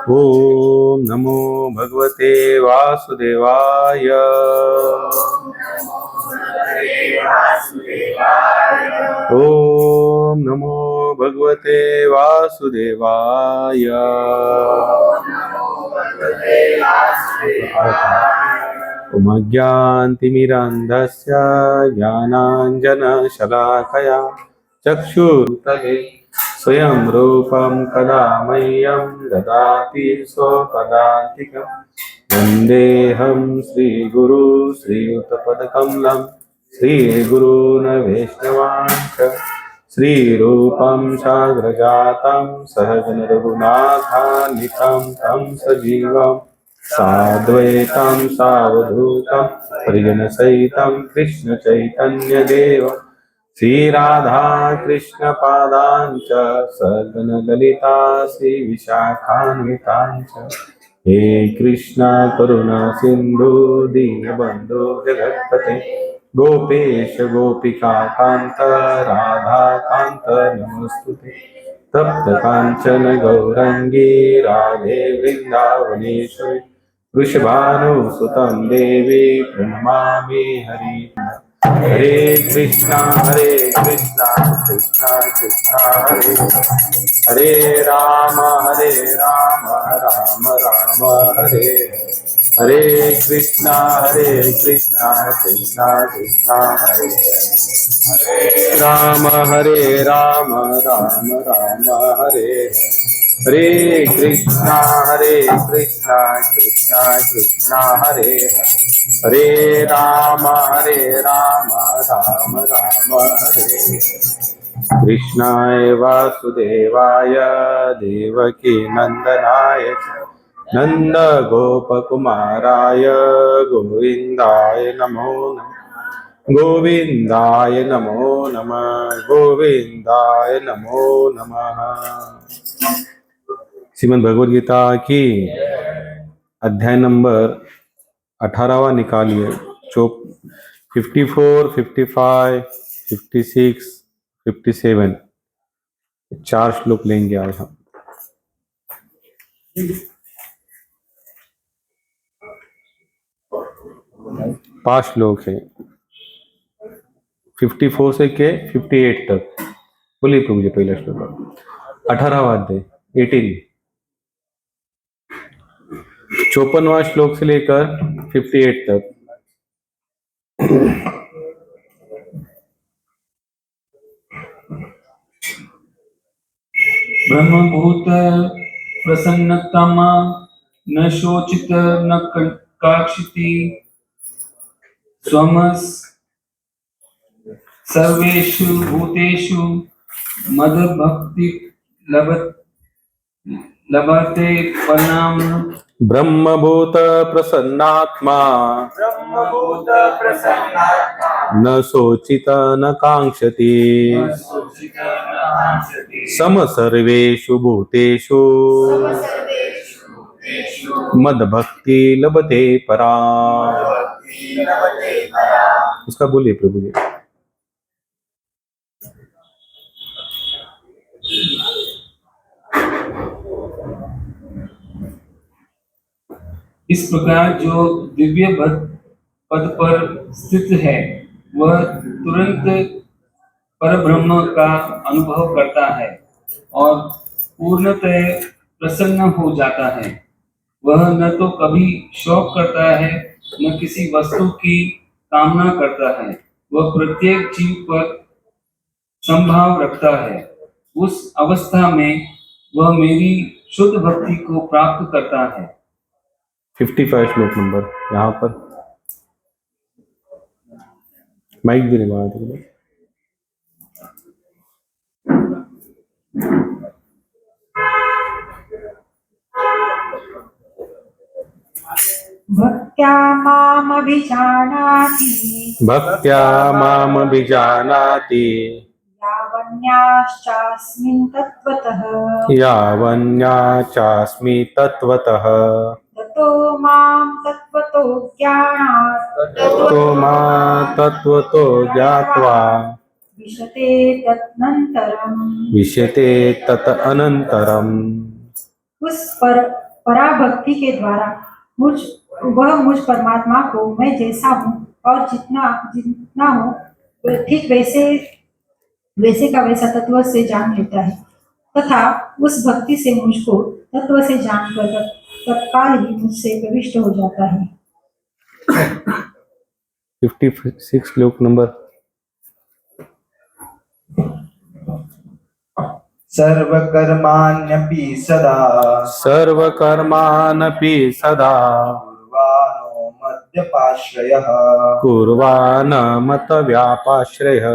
ओम नमो भगवते वासुदेवाय। ओम नमो भगवते वासुदेवाय। ओम अज्ञानतिमिरान्धस्य ज्ञानाञ्जनशलाकया चक्षुरुतले स्वयं रूपं कदा मह्यं ददाति स्वपदान्तिकं। वन्देऽहं श्रीगुरु श्रीयुतपदकमलं श्रीगुरून् वैष्णवांश्च श्रीरूपं साग्रजातं सहगण रघुनाथान्वितं तं सजीवं साद्वैतं सावधूतं परिजनसहितं कृष्णचैतन्यदेवं श्रीराधा कृष्ण पादांच सगन ललिता श्री विशाखान्वितांच। हे कृष्णा करुणा सिंधु दीनबंधु जगत्पते गोपेश गोपिका कांत राधा कांत नमस्तुते। तप्त कांचन गौरंगी राधे वृंदावनेश्वरी वृषभानुसुतं देवी प्रणमामि हरि। हरे कृष्णा कृष्णा कृष्णा हरे हरे राम राम राम हरे हरे कृष्णा कृष्णा कृष्णा हरे राम राम राम हरे हरे कृष्णा कृष्णा कृष्णा हरे हरे राम राम राम हरे। कृष्णाय वासुदेवाय देवकी नंदनाय नंद गोपकुमाराय गोविंदाय नमो नमः। गोविंदाय नमो नमः। गोविंदाय नमो नमः। श्रीमद् भगवद गीता की अध्याय नंबर 18वां निकालिए। 54, 55, 56, 57 4 श्लोक लेंगे आज हम। 5 श्लोक है 54 से के 58 तक। बोलिए प्रभु जी पहला श्लोक 18वां अध्याय 18 54वां श्लोक से लेकर 58 तक। ब्रह्मभूत प्रसन्नतमा न शोचित न काक्षिति स्वमस् सर्वेषु भूतेषु मदभक्ति लभते परिणाम। ब्रह्मभूत प्रसन्नात्मा न शोचित न कांक्षति सम सर्वेषु भूतेषु मदभक्ति लभते पराम। उसका बोलिए प्रभु जी। इस प्रकार जो दिव्य पद पर स्थित है वह तुरंत परब्रह्म का अनुभव करता है और पूर्णतः प्रसन्न हो जाता है। वह न तो कभी शोक करता है न किसी वस्तु की कामना करता है। वह प्रत्येक जीव पर संभाव रखता है। उस अवस्था में वह मेरी शुद्ध भक्ति को प्राप्त करता है। 55 श्लोक नंबर यहाँ पर माइक भी नहीं मारा। भक्त्या मामभिजानाति यावन्याश्चास्मिन् तत्त्वतः ततो मां तत्त्वतो ज्ञात्वा विशते तदनन्तरम् विश्यते तत अनंतरम। उस पराभक्ति के द्वारा मुझ परमात्मा को मैं जैसा हूँ और जितना जितना हूँ ठीक वैसे का वैसा तत्व से जान लेता है तथा उस भक्ति से मुझको तत्व से जानकर तत्काल ही मुझसे प्रविष्ट हो जाता है। 56 श्लोक नंबर। सर्वकर्माण्यपि सदा सर्वकर्मानपि सदा कुर्वाणो मद्व्यपाश्रयः कुर्वाण मतव्यापाश्रयः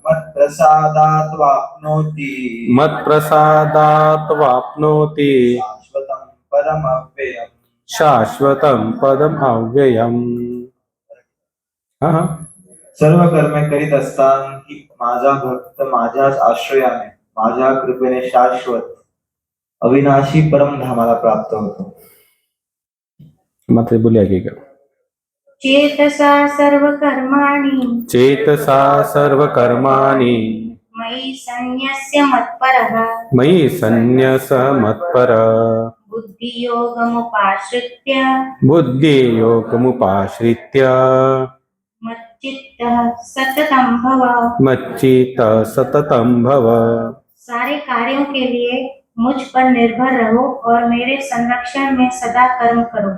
मत्प्रसादात् वाप्नोति मत्प्रसादात् वाप्नोति शाश्वतं परमव्ययम्। शाश्वतं पदम अव्ययम्। हाँ, सर्व कर्मे करीत असतानाही माझा भक्त माझ्याच आश्रयाने माझ्या कृपेने शाश्वत अविनाशी परमधामाला प्राप्त होतो। मात्र बोलिए आगे क्या। चेतसा सर्वकर्माणि चेतसा सर्वकर्माणि मयि सन्न्यस्य मत्परः मयि सन्न्यस मत्पर बुद्धियोगमुपाश्रित्य बुद्धियोगमुपाश्रित्य मच्चित्तः सततं भव। मच्चित्त सततं भव। सारे कार्यों के लिए मुझ पर निर्भर रहो और मेरे संरक्षण में सदा कर्म करो।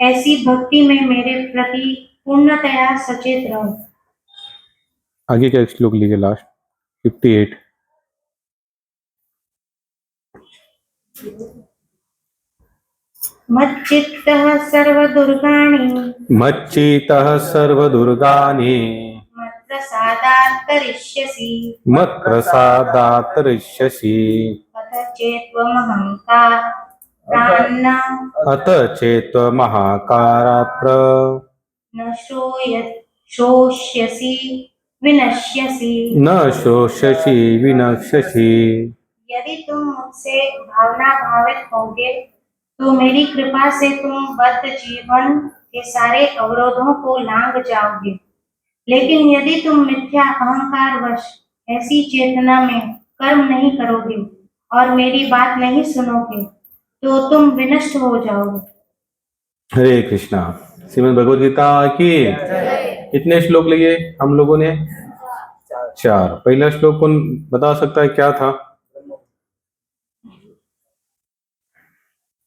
ऐसी भक्ति में मेरे प्रति पूर्णतया सचेत रहो। आगे का एक श्लोक लीजिए लास्ट 58। मच्चित्तः सर्वदुर्गाणि मच्चित्तः सर्वदुर्गानि मत्प्रसादात् करिष्यसि मत्प्रसादात् तरिष्यसि अथ चेत्त्वमहङ्कारान्न अत चेत्त्वमहङ्कारात् न शोष्यसि विनश्यसि। न शोष्यसि विनश्यसि। यदि तुम मुझसे भावना भावित होगे तो मेरी कृपा से तुम बद्ध जीवन के सारे अवरोधों को लांघ जाओगे। लेकिन यदि तुम मिथ्या अहंकार वश ऐसी चेतना में कर्म नहीं करोगे और मेरी बात नहीं सुनोगे तो तुम विनष्ट हो जाओगे। हरे कृष्णा। श्रीमद् भगवद गीता की कितने श्लोक लिए हम लोगों ने? 4। पहला श्लोक कौन बता सकता है क्या था?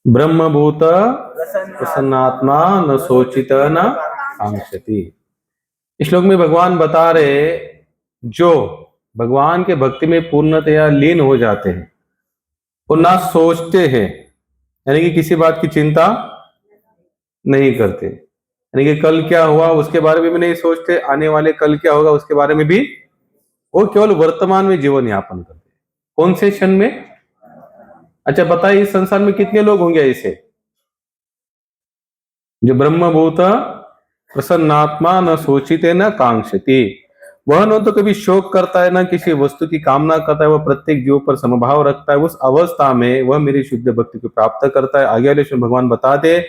ब्रह्मभूत प्रसन्नात्मा न सोचित न कांक्षति। इस श्लोक में भगवान बता रहे जो भगवान के भक्ति में पूर्णतया लीन हो जाते हैं वो ना सोचते हैं, यानी कि किसी बात की चिंता नहीं करते, यानी कि कल क्या हुआ उसके बारे में भी नहीं सोचते, आने वाले कल क्या होगा उसके बारे में भी, वो केवल वर्तमान में जीवन यापन करते हैं। कौन से क्षण में? अच्छा बताइए इस संसार में कितने लोग होंगे ऐसे जो ब्रह्मभूत प्रसन्नात्मा न सोचिते न कांक्षति। वह न तो कभी शोक करता है न किसी वस्तु की कामना करता है, वह प्रत्येक जीव पर समभाव रखता है। उस अवस्था में वह मेरी शुद्ध भक्ति को प्राप्त करता है। आगे वाले श्लोक भगवान बताते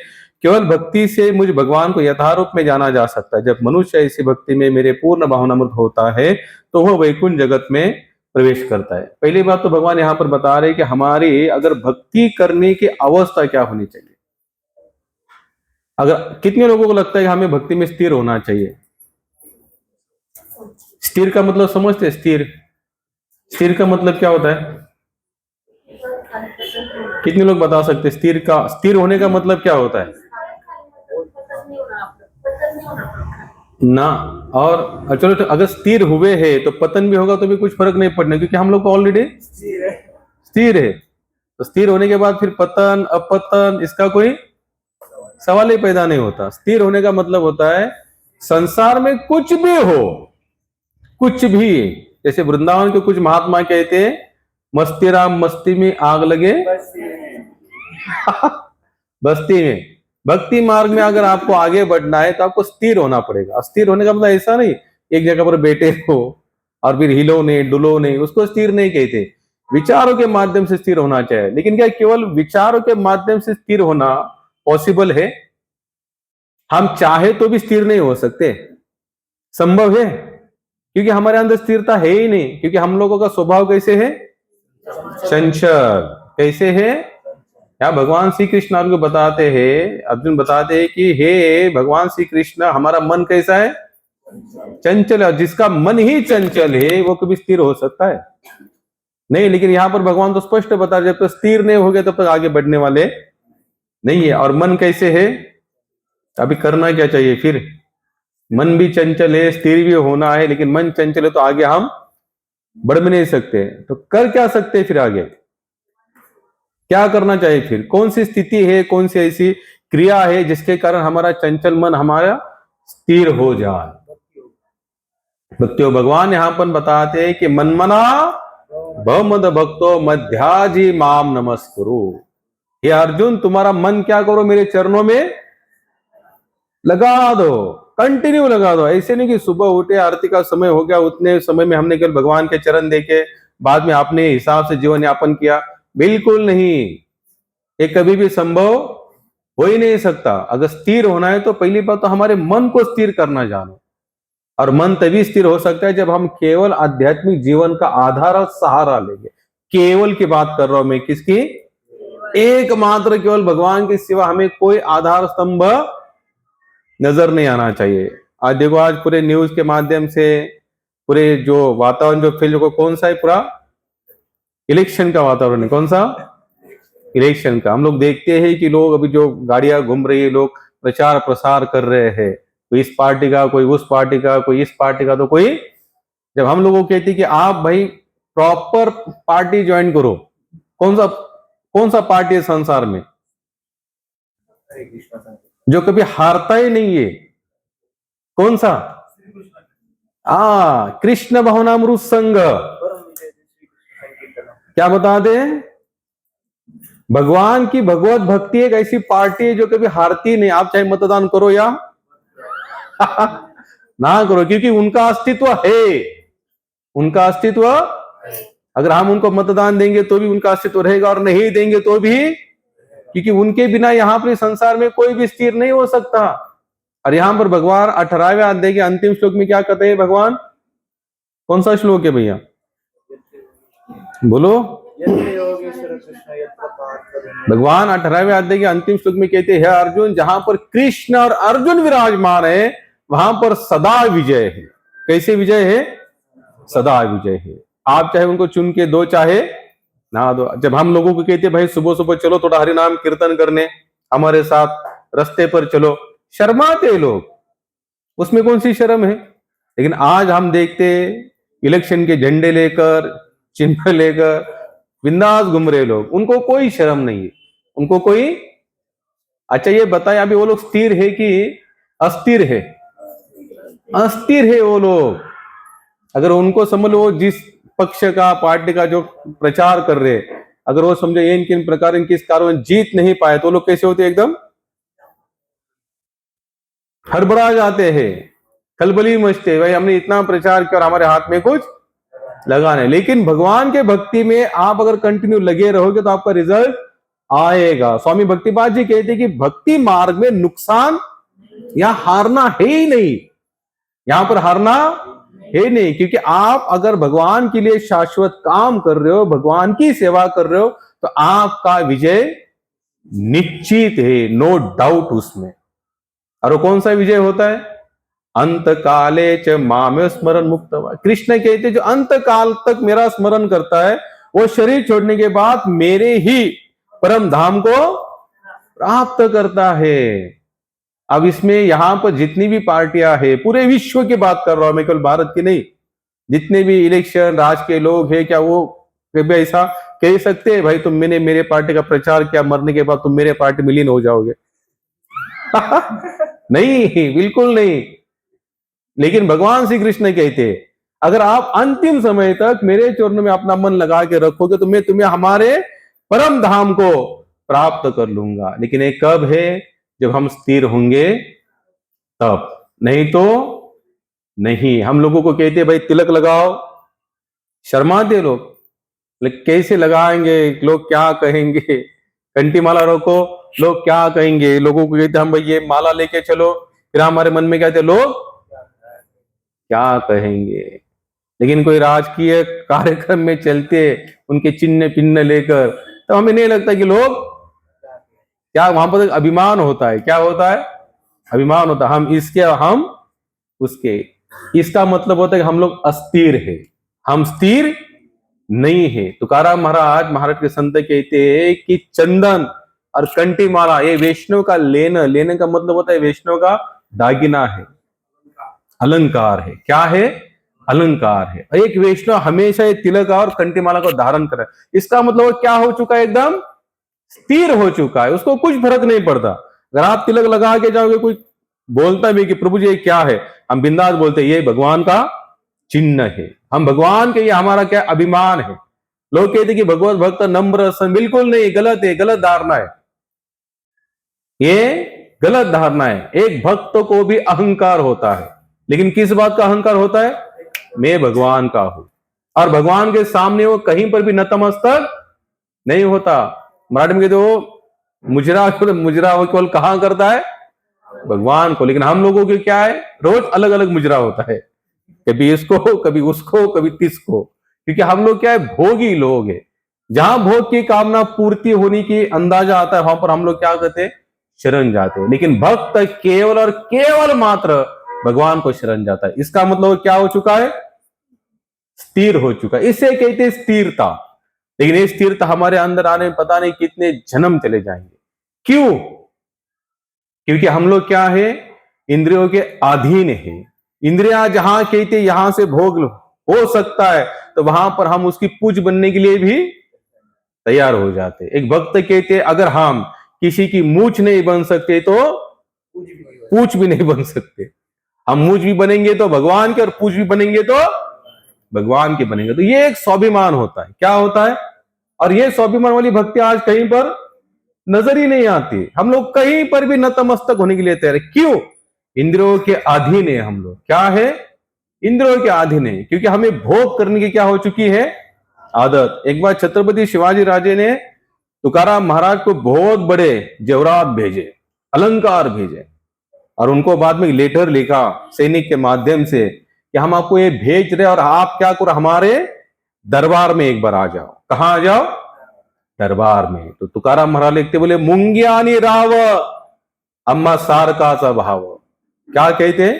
केवल भक्ति से मुझ भगवान को यथारूप में जाना जा सकता है। जब मनुष्य ऐसी भक्ति में मेरे पूर्ण भावनामृत होता है तो वह वैकुंठ जगत में प्रवेश करता है। पहली बात तो भगवान यहाँ पर बता रहे कि हमारी अगर भक्ति करने की अवस्था क्या होनी चाहिए। अगर कितने लोगों को लगता है कि हमें भक्ति में स्थिर होना चाहिए? स्थिर का मतलब समझते हैं? स्थिर का मतलब क्या होता है? कितने लोग बता सकते हैं स्थिर होने का मतलब क्या होता है ना? और चलो तो अगर स्थिर हुए हैं तो पतन भी होगा तो भी कुछ फर्क नहीं पड़ना, क्योंकि हम लोग को ऑलरेडी स्थिर है। तो स्थिर होने के बाद फिर पतन अपतन इसका कोई सवाल ही पैदा नहीं होता। स्थिर होने का मतलब होता है संसार में कुछ भी हो, कुछ भी, जैसे वृंदावन के कुछ महात्मा कहते हैं मस्ती राम मस्ती में आग लगे बस्ती में। भक्ति मार्ग में अगर आपको आगे बढ़ना है तो आपको स्थिर होना पड़ेगा। स्थिर होने का मतलब ऐसा नहीं एक जगह पर बैठे हो और फिर हिलो नहीं डुलो नहीं, उसको स्थिर नहीं कहते। विचारों के माध्यम से स्थिर होना चाहिए। लेकिन क्या केवल विचारों के माध्यम से स्थिर होना पॉसिबल है? हम चाहे तो भी स्थिर नहीं हो सकते। संभव है क्योंकि हमारे अंदर स्थिरता है ही नहीं, क्योंकि हम लोगों का स्वभाव कैसे है, चंचल। कैसे है, या भगवान श्री कृष्ण अर्जुन को बताते हैं, अर्जुन बताते हैं कि हे भगवान श्री कृष्ण, हमारा मन कैसा है, चंचल है। जिसका मन ही चंचल है वो कभी स्थिर हो सकता है नहीं। लेकिन यहां पर भगवान तो स्पष्ट बता रहे, जब तक स्थिर नहीं हो गए तब तक आगे बढ़ने वाले नहीं है। और मन कैसे है, अभी करना क्या चाहिए फिर, मन भी चंचल है, स्थिर भी होना है, लेकिन मन चंचल है तो आगे हम बढ़ भी नहीं सकते। तो कर क्या सकते फिर, आगे क्या करना चाहिए फिर, कौन सी स्थिति है, कौन सी ऐसी क्रिया है जिसके कारण हमारा चंचल मन हमारा स्थिर हो जाए। भक्तियों भगवान यहां पर बताते हैं कि मनमना भवमद भक्तो मध्याजी माम नमस्कुरु। हे अर्जुन, तुम्हारा मन क्या करो, मेरे चरणों में लगा दो, कंटिन्यू लगा दो। ऐसे नहीं कि सुबह उठे, आरती का समय हो गया, उतने समय में हमने केवल भगवान के चरण देखे, बाद में अपने हिसाब से जीवन यापन किया। बिल्कुल नहीं, ये कभी भी संभव हो ही नहीं सकता। अगर स्थिर होना है तो पहली बात तो हमारे मन को स्थिर करना जानो। और मन तभी स्थिर हो सकता है जब हम केवल आध्यात्मिक जीवन का आधार और सहारा लेंगे। केवल की बात कर रहा हूं मैं, किसकी, एकमात्र केवल भगवान के सिवा हमें कोई आधार स्तंभ नजर नहीं आना चाहिए। आज देखो, आज पूरे न्यूज के माध्यम से पूरे जो वातावरण जो फील को, कौन सा है, पूरा इलेक्शन का वातावरण है। कौन सा, इलेक्शन का। हम लोग देखते हैं कि लोग अभी जो गाड़ियां घूम रही है, लोग प्रचार प्रसार कर रहे हैं, कोई इस पार्टी का, कोई उस पार्टी का, कोई इस पार्टी का, तो कोई, जब हम लोगों को कहती कि आप भाई प्रॉपर पार्टी ज्वाइन करो, कौन सा पार्टी है संसार में जो कभी हारता ही नहीं है, कौन सा, कृष्ण भवनामृत संघ। क्या बता दें, भगवान की भगवत भक्ति एक ऐसी पार्टी है जो कभी हारती नहीं। आप चाहे मतदान करो या ना करो, क्योंकि उनका अस्तित्व है, उनका अस्तित्व। अगर हम उनको मतदान देंगे तो भी उनका अस्तित्व रहेगा, और नहीं देंगे तो भी, क्योंकि उनके बिना यहां पर संसार में कोई भी स्थिर नहीं हो सकता। और यहां पर भगवान 18वें अध्याय के अंतिम श्लोक में क्या कहते हैं भगवान, कौन सा श्लोक है भैया, बोलो। भगवान 18वें अध्याय के अंतिम श्लोक में कहते हैं, अर्जुन, जहां पर कृष्ण और अर्जुन विराजमान है वहां पर सदा विजय है। कैसे विजय है, सदा विजय है। आप चाहे उनको चुन के दो, चाहे ना दो। जब हम लोगों को कहते भाई सुबह सुबह चलो थोड़ा हरि नाम कीर्तन करने, हमारे साथ रास्ते पर चलो, शर्माते लोग, उसमें कौन सी शर्म है। लेकिन आज हम देखते इलेक्शन के झंडे लेकर, चिन्ह लेकर बिंदास घूम रहे लोग, उनको कोई शर्म नहीं है, उनको कोई। अच्छा ये बताएं, अभी वो लोग स्थिर है कि अस्थिर है, अस्थिर है वो लोग। अगर उनको समझ लो, जिस पक्ष का, पार्टी का जो प्रचार कर रहे, अगर वो समझो इन किन प्रकार किस कारण जीत नहीं पाए, तो लोग कैसे होते, एकदम हड़बड़ा जाते हैं, खलबली मचते, भाई हमने इतना प्रचार किया और हमारे हाथ में कुछ लगा नहीं। लेकिन भगवान के भक्ति में आप अगर कंटिन्यू लगे रहोगे तो आपका रिजल्ट आएगा। स्वामी भक्तिपाद जी कहते हैं कि भक्ति मार्ग में नुकसान या हारना है ही नहीं, यहां पर हारना है नहीं, क्योंकि आप अगर भगवान के लिए शाश्वत काम कर रहे हो, भगवान की सेवा कर रहे हो, तो आपका विजय निश्चित है, नो डाउट उसमें। और वो कौन सा विजय होता है, अंत काले च मामे स्मरण मुक्त। कृष्ण कहते जो अंत काल तक मेरा स्मरण करता है, वो शरीर छोड़ने के बाद मेरे ही परम धाम को प्राप्त करता है। अब इसमें यहां पर जितनी भी पार्टियां हैं, पूरे विश्व की बात कर रहा हूं मैं, केवल भारत की नहीं, जितने भी इलेक्शन राज के लोग हैं, क्या वो कभी ऐसा कह सकते हैं भाई तुम मैंने मेरे पार्टी का प्रचार किया, मरने के बाद तुम मेरे पार्टी में लीन हो जाओगे? नहीं, बिल्कुल नहीं। लेकिन भगवान श्री कृष्ण कहते अगर आप अंतिम समय तक मेरे चरणों में अपना मन लगा के रखोगे तो मैं तुम्हें हमारे परम धाम को प्राप्त कर लूंगा। लेकिन ये कब है, जब हम स्थिर होंगे तब, नहीं तो नहीं। हम लोगों को कहते भाई तिलक लगाओ, शर्माते लोग, लेकिन कैसे लगाएंगे, लोग क्या कहेंगे, कंठी माला रखो, लोग क्या कहेंगे, लोगों को कहते हम भाई ये माला लेके चलो, फिर हमारे मन में क्या थे, लोग क्या कहेंगे। लेकिन कोई राजकीय कार्यक्रम में चलते उनके चिन्ह पिन्न लेकर, तो हमें नहीं लगता कि लोग क्या, वहां पर अभिमान होता है, क्या होता है, अभिमान होता है, हम इसके हम उसके। इसका मतलब होता है कि हम लोग अस्थिर है, हम स्थिर नहीं है। तुकाराम महाराज के संत कहते हैं कि चंदन और कंठी माला ये वैष्णव का लेना, लेने का मतलब होता है वैष्णव का दागिना है, अलंकार है। क्या है, अलंकार है। एक वैष्णव हमेशा ये तिलक और कंठी माला को धारण करे, इसका मतलब क्या हो चुका है, एकदम स्थिर हो चुका है, उसको कुछ फर्क नहीं पड़ता। अगर आप तिलक लगा के जाओगे, कोई बोलता भी कि प्रभु जी ये क्या है, हम बिंदास बोलते ये भगवान का चिन्ह है, हम भगवान के, ये हमारा क्या अभिमान है। लोग कहते कि भगवत भक्त नम्र, बिल्कुल नहीं, गलत है, गलत धारणा है, ये गलत धारणा है। एक भक्त को भी अहंकार होता है, लेकिन किस बात का अहंकार होता है, मैं भगवान का हूं, और भगवान के सामने वो कहीं पर भी नतमस्तक नहीं होता। मराठी में कहते हो मुजरा, मुजरा वो केवल कहां करता है, भगवान को। लेकिन हम लोगों के क्या है, रोज अलग अलग मुजरा होता है, कभी इसको, कभी उसको, कभी तिसको, क्योंकि हम लोग क्या है, भोगी लोग है। जहां भोग की कामना पूर्ति होने की अंदाजा आता है, वहां पर हम लोग क्या करते हैं, शरण जाते हैं। लेकिन भक्त केवल और केवल मात्र भगवान को शरण जाता है। इसका मतलब क्या हो चुका है, स्थिर हो चुका है, इसे कहते हैं स्थिरता। लेकिन ये स्थिरता हमारे अंदर आने में पता नहीं कितने जन्म चले जाएंगे। क्यों, क्योंकि हम लोग क्या है, इंद्रियों के अधीन है। इंद्रियां जहां कहते यहां से भोग हो सकता है, तो वहां पर हम उसकी पूज बनने के लिए भी तैयार हो जाते। एक भक्त कहते अगर हम किसी की मूछ नहीं बन सकते तो पूछ भी नहीं बन सकते। हम मूछ भी बनेंगे तो भगवान के, और पूछ भी बनेंगे तो भगवान के बनेंगे। तो ये एक स्वाभिमान होता है, क्या होता है, और ये स्वाभिमान वाली भक्ति आज कहीं पर नजर ही नहीं आती। हम लोग कहीं पर भी नतमस्तक होने के लिए तैयार है। क्यों, इंद्रियों के अधीन है हम लोग। क्या है, इंद्रियों के अधीन है, क्योंकि हमें भोग करने की क्या हो चुकी है, आदत। एक बार छत्रपति शिवाजी राजे ने तुकाराम महाराज को बहुत बड़े जेवरात भेजे, अलंकार भेजे, और उनको बाद में लेटर लिखा सैनिक के माध्यम से कि हम आपको ये भेज रहे, और आप क्या करो, हमारे दरबार में एक बार आ जाओ। कहां आ जाओ, दरबार में। तो तुकाराम महाराज लिखते, बोले मुंग्यानी राव अम्मा सार का सा भाव। क्या कहते,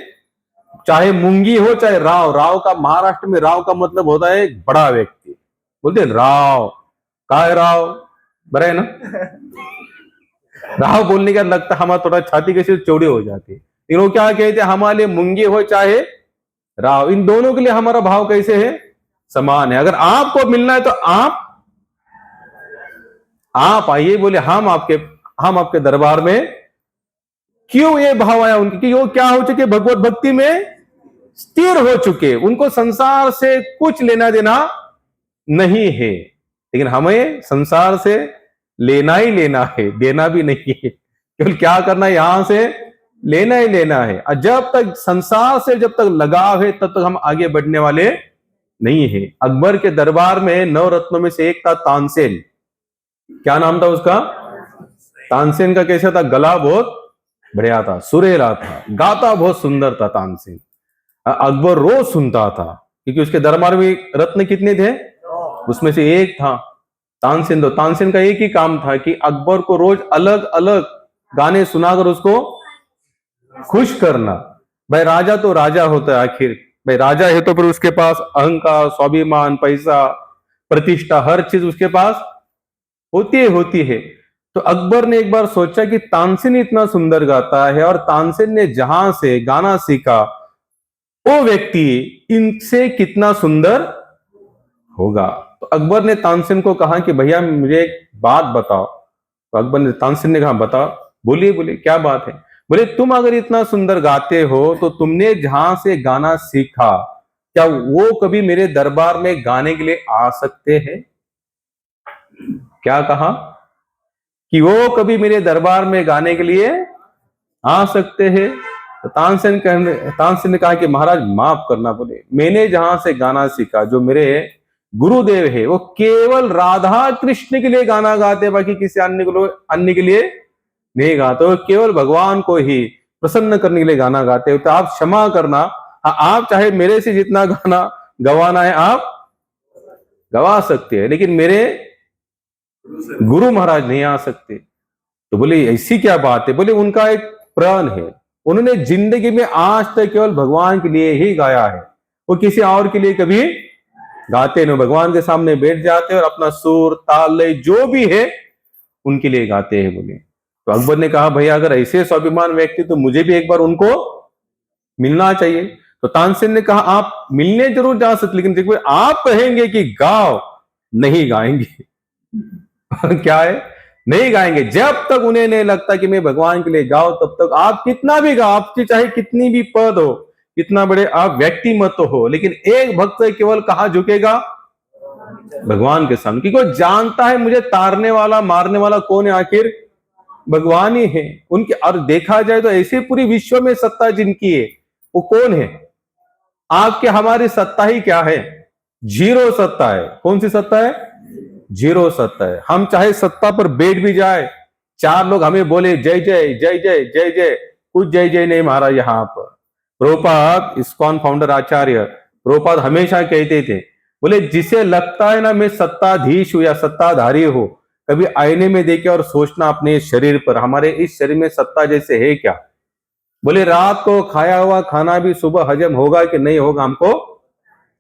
चाहे मुंगी हो चाहे राव। राव का, महाराष्ट्र में राव का मतलब होता है एक बड़ा व्यक्ति। बोलते राव, का है राव, बड़ा है ना। राव बोलने का लगता हमारा थोड़ा छाती कैसे चौड़ी हो जाती है। लेकिन वो क्या कहते हैं, हमारे लिए मुंगी हो चाहे राव, इन दोनों के लिए हमारा भाव कैसे है, समान है। अगर आपको मिलना है तो आप आइए। बोले हम आपके दरबार में। क्यों ये भाव आया उनकी, कि वो क्या हो चुके, भगवत भक्ति में स्थिर हो चुके, उनको संसार से कुछ लेना देना नहीं है। लेकिन हमें संसार से लेना ही लेना है, देना भी नहीं है। केवल क्या करना है, यहां से लेना ही लेना है। और जब तक संसार से जब तक लगाव है, तब तक हम आगे बढ़ने वाले नहीं है। अकबर के दरबार में 9 रत्नों में से एक था तानसेन। क्या नाम था उसका, तानसेन का। कैसा था, गला बहुत बढ़िया था, सुरेला था, गाता बहुत सुंदर था तानसेन। अकबर रोज सुनता था, क्योंकि उसके दरबार में रत्न कितने थे, उसमें से एक था तानसेन। तो तानसेन का एक ही काम था कि अकबर को रोज अलग अलग गाने सुनाकर उसको खुश करना। भाई राजा तो राजा होता है, आखिर भाई राजा है तो फिर उसके पास अहंकार, स्वाभिमान, पैसा, प्रतिष्ठा, हर चीज उसके पास होती है। तो अकबर ने एक बार सोचा कि तानसेन इतना सुंदर गाता है, और तानसेन ने जहां से गाना सीखा वो व्यक्ति इनसे कितना सुंदर होगा। तो अकबर ने तानसेन को कहा कि भैया मुझे एक बात बताओ। तो अकबर ने, तानसेन ने कहा बताओ। बोलिए, बोले क्या बात है। बोले तुम अगर इतना सुंदर गाते हो, तो तुमने जहां से गाना सीखा, क्या वो कभी मेरे दरबार में गाने के लिए आ सकते हैं। क्या कहा, कि वो कभी मेरे दरबार में गाने के लिए आ सकते हैं। तो तानसेन ने कहा कि महाराज माफ करना। बोले मैंने जहां से गाना सीखा, जो मेरे गुरुदेव है, वो केवल राधा कृष्ण के लिए गाना गाते, बाकी किसी अन्य के लिए नहीं गाते। वो केवल भगवान को ही प्रसन्न करने के लिए गाना गाते हो। तो आप क्षमा करना, आप चाहे मेरे से जितना गाना गवाना है आप गवा सकते हैं, लेकिन मेरे गुरु महाराज नहीं आ सकते। तो बोले ऐसी क्या बात है? बोले उनका एक प्रण है, उन्होंने जिंदगी में आज तक केवल भगवान के लिए ही गाया है, वो किसी और के लिए कभी गाते नहीं। भगवान के सामने बैठ जाते हैं और अपना सुर ताल लय जो भी है उनके लिए गाते हैं। बोले तो अकबर ने कहा भैया अगर ऐसे स्वाभिमान व्यक्ति तो मुझे भी एक बार उनको मिलना चाहिए। तो तानसेन ने कहा आप मिलने जरूर जा सकते, लेकिन देखो आप कहेंगे कि गाओ, नहीं गाएंगे। क्या है? नहीं गाएंगे। जब तक उन्हें नहीं लगता कि मैं भगवान के लिए गाओ, तब तक आप कितना भी गाओ, आपकी चाहे कितनी भी पद हो, कितना बड़े आप व्यक्ति मत हो, लेकिन एक भक्त केवल कहां झुकेगा? भगवान के सामने, क्योंकि वो जानता है मुझे तारने वाला मारने वाला कौन है, आखिर भगवान ही है उनके। और देखा जाए तो ऐसे पूरी विश्व में सत्ता जिनकी है वो कौन है? आपके हमारी सत्ता ही क्या है? जीरो सत्ता है। कौन सी सत्ता है? जीरो सत्ता है। हम चाहे सत्ता पर बैठ भी जाए, चार लोग हमें बोले जय जय जय जय जय जय, कुछ जय जय नहीं महाराज। यहां पर प्रभुपाद इस्कॉन फाउंडर आचार्य प्रभुपाद हमेशा कहते थे, बोले जिसे लगता है ना मैं सत्ताधीश हूं या सत्ताधारी हूं, कभी आईने में देखे और सोचना अपने शरीर पर, हमारे इस शरीर में सत्ता जैसे है क्या? बोले रात को खाया हुआ खाना भी सुबह हजम होगा कि नहीं होगा हमको?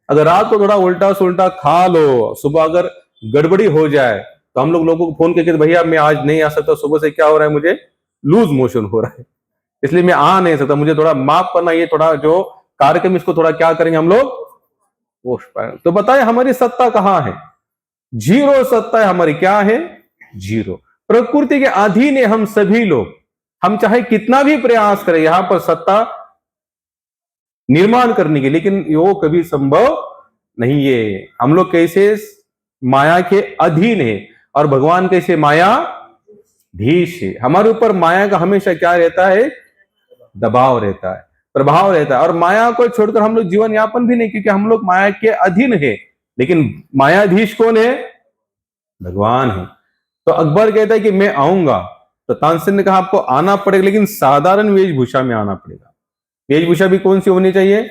अगर रात को थोड़ा उल्टा सुल्टा खा लो, सुबह अगर गड़बड़ी हो जाए तो हम लोगों को फोन करके भैया मैं आज नहीं आ सकता, सुबह से क्या हो रहा है, मुझे लूज मोशन हो रहा है, इसलिए मैं आ नहीं सकता, मुझे थोड़ा माफ करना, ये थोड़ा जो कार्यक्रम इसको थोड़ा क्या करेंगे हम लोग पोस्ट पाए। तो बताए हमारी सत्ता कहां है? जीरो सत्ता है हमारी। क्या है? जीरो। प्रकृति के अधीन है हम सभी लोग। हम चाहे कितना भी प्रयास करें यहां पर सत्ता निर्माण करने के, लेकिन वो कभी संभव नहीं है। हम लोग कैसे माया के अधीन है और भगवान कैसे माया धीश है। हमारे ऊपर माया का हमेशा क्या रहता है? दबाव रहता है, प्रभाव रहता है। और माया को छोड़कर हम लोग जीवन यापन भी नहीं, क्योंकि हम लोग माया के अधीन है। लेकिन मायाधीश कौन है? भगवान है। तो अकबर कहता है कि मैं आऊंगा। तो तानसेन ने कहा आपको आना पड़ेगा, लेकिन साधारण वेशभूषा में आना पड़ेगा। वेशभूषा भी कौन सी होनी चाहिए?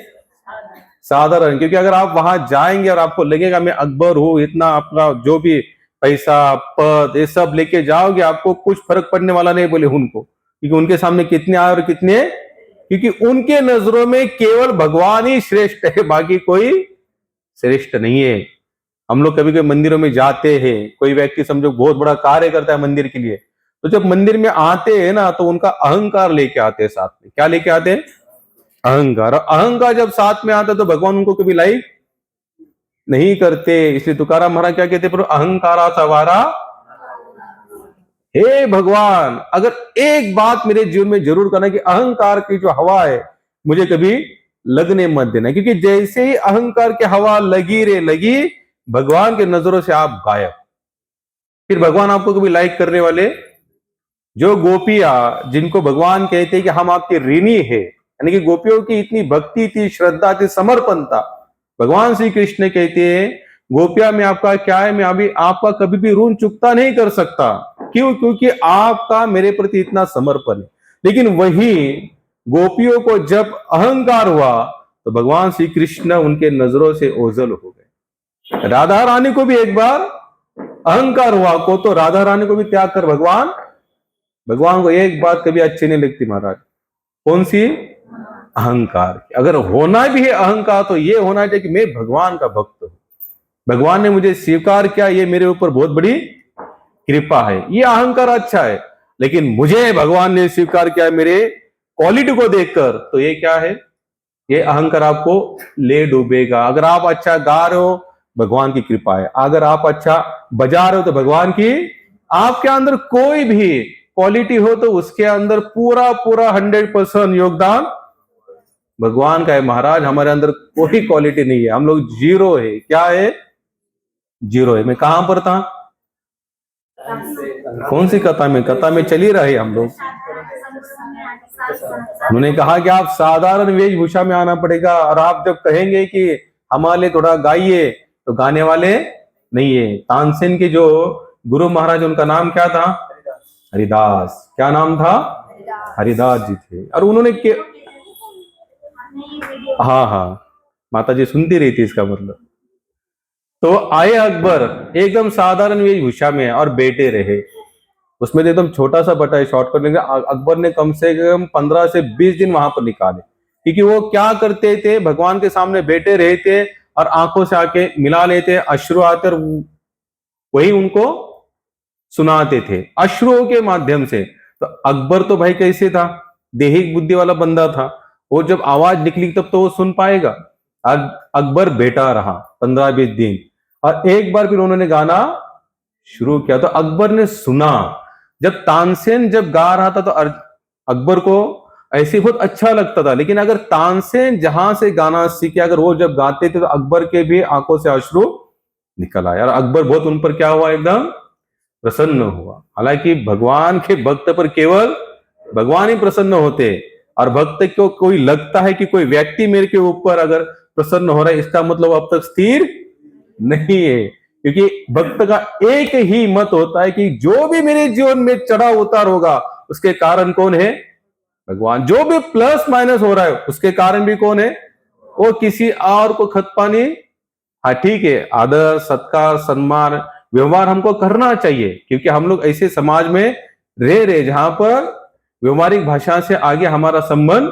साधारण। क्योंकि अगर आप वहां जाएंगे और आपको लगेगा मैं अकबर हूं, इतना आपका जो भी पैसा पद ये सब लेके जाओगे, आपको कुछ फर्क पड़ने वाला नहीं। बोले उनको, क्योंकि उनके सामने कितने आए और कितने, क्योंकि उनके नजरों में केवल भगवान ही श्रेष्ठ है, बाकी कोई श्रेष्ठ नहीं है। हम लोग कभी कभी मंदिरों में जाते हैं, कोई व्यक्ति समझो बहुत बड़ा कार्य करता है मंदिर के लिए, तो जब मंदिर में आते हैं ना तो उनका अहंकार लेके आते हैं साथ में। क्या लेके आते हैं? अहंकार। और अहंकार जब साथ में आता है तो भगवान उनको कभी लाइक नहीं करते। इसलिए तुकाराम महाराज क्या कहते? पर अहंकारा सवारा, हे भगवान अगर एक बात मेरे जीवन में जरूर करना कि अहंकार की जो हवा है मुझे कभी लगने मत देना, क्योंकि जैसे ही अहंकार की हवा लगी रे लगी, भगवान के नजरों से आप गायब। फिर भगवान आपको कभी लाइक करने वाले, जो गोपियां जिनको भगवान कहते हैं कि हम आपके ऋणी है, यानी कि गोपियों की इतनी भक्ति थी, श्रद्धा थी, समर्पण था। भगवान श्री कृष्ण कहते हैं गोपिया में आपका क्या है, मैं अभी आपका कभी भी ऋण चुकता नहीं कर सकता। क्यों? क्योंकि आपका मेरे प्रति इतना समर्पण है। लेकिन वही गोपियों को जब अहंकार हुआ तो भगवान श्री कृष्ण उनके नजरों से ओझल हो गए। राधा रानी को भी एक बार अहंकार हुआ को, तो राधा रानी को भी त्याग कर भगवान को एक बात कभी अच्छी नहीं लगती महाराज। कौन सी? अहंकार। अगर होना भी है अहंकार तो ये होना चाहिए कि मैं भगवान का भक्त हूं, भगवान ने मुझे स्वीकार किया, ये मेरे ऊपर बहुत बड़ी कृपा है। ये अहंकार अच्छा है, लेकिन मुझे भगवान ने स्वीकार किया मेरे क्वालिटी को देखकर, तो ये क्या है? ये अहंकार आपको ले डूबेगा। अगर आप अच्छा गा रहे हो भगवान की कृपा है, अगर आप अच्छा बजा रहे हो तो भगवान की, आपके अंदर कोई भी क्वालिटी हो तो उसके अंदर पूरा 100% योगदान भगवान का है। महाराज हमारे अंदर कोई क्वालिटी नहीं है, हम लोग जीरो है। क्या है? जीरो है। मैं कहां पर था? कौन सी कथा में? कथा में चली रहे हम लोग। उन्होंने कहा कि आप साधारण वेशभूषा में आना पड़ेगा, और आप जब कहेंगे कि हमारे लिए थोड़ा गाइए तो गाने वाले नहीं है। तानसेन के जो गुरु महाराज, उनका नाम क्या था? हरिदास। क्या नाम था? हरिदास जी थे। और उन्होंने हाँ, माता जी सुनती रही थी इसका मतलब। तो आए अकबर, एकदम साधारण वेशभूषा में और बैठे रहे। उसमें तो एकदम छोटा सा बटा है, शॉर्टकट लेंगे। अकबर ने कम से कम 15 से 20 दिन वहां पर निकाले, क्योंकि वो क्या करते थे, भगवान के सामने बैठे रहते और आंखों से आके मिला लेते, अश्रु आते और वही उनको सुनाते थे अश्रुओं के माध्यम से। तो अकबर तो भाई कैसे था, देहिक बुद्धि वाला बंदा था, वो जब आवाज निकली तब तो वो सुन पाएगा। अकबर बैठा रहा 15-20 दिन, और एक बार फिर उन्होंने गाना शुरू किया तो अकबर ने सुना। जब तानसेन जब गा रहा था तो अकबर को ऐसे बहुत अच्छा लगता था, लेकिन अगर तानसेन जहां से गाना सीखे, अगर वो जब गाते थे तो अकबर के भी आंखों से अश्रु निकल आया, और अकबर बहुत उन पर क्या हुआ, एकदम प्रसन्न हुआ। हालांकि भगवान के भक्त पर केवल भगवान ही प्रसन्न होते, और भक्त को कोई लगता है कि कोई व्यक्ति मेरे के ऊपर अगर प्रसन्न हो रहा है, इसका मतलब अब तक स्थिर नहीं है। क्योंकि भक्त का एक ही मत होता है कि जो भी मेरे जीवन में चढ़ा उतार होगा उसके कारण कौन है, भगवान। जो भी प्लस माइनस हो रहा है उसके कारण भी कौन है, वो किसी और को खतपानी। हाँ ठीक है, आदर सत्कार सम्मान व्यवहार हमको करना चाहिए, क्योंकि हम लोग ऐसे समाज में रह रहे जहां पर व्यवहारिक भाषा से आगे हमारा संबंध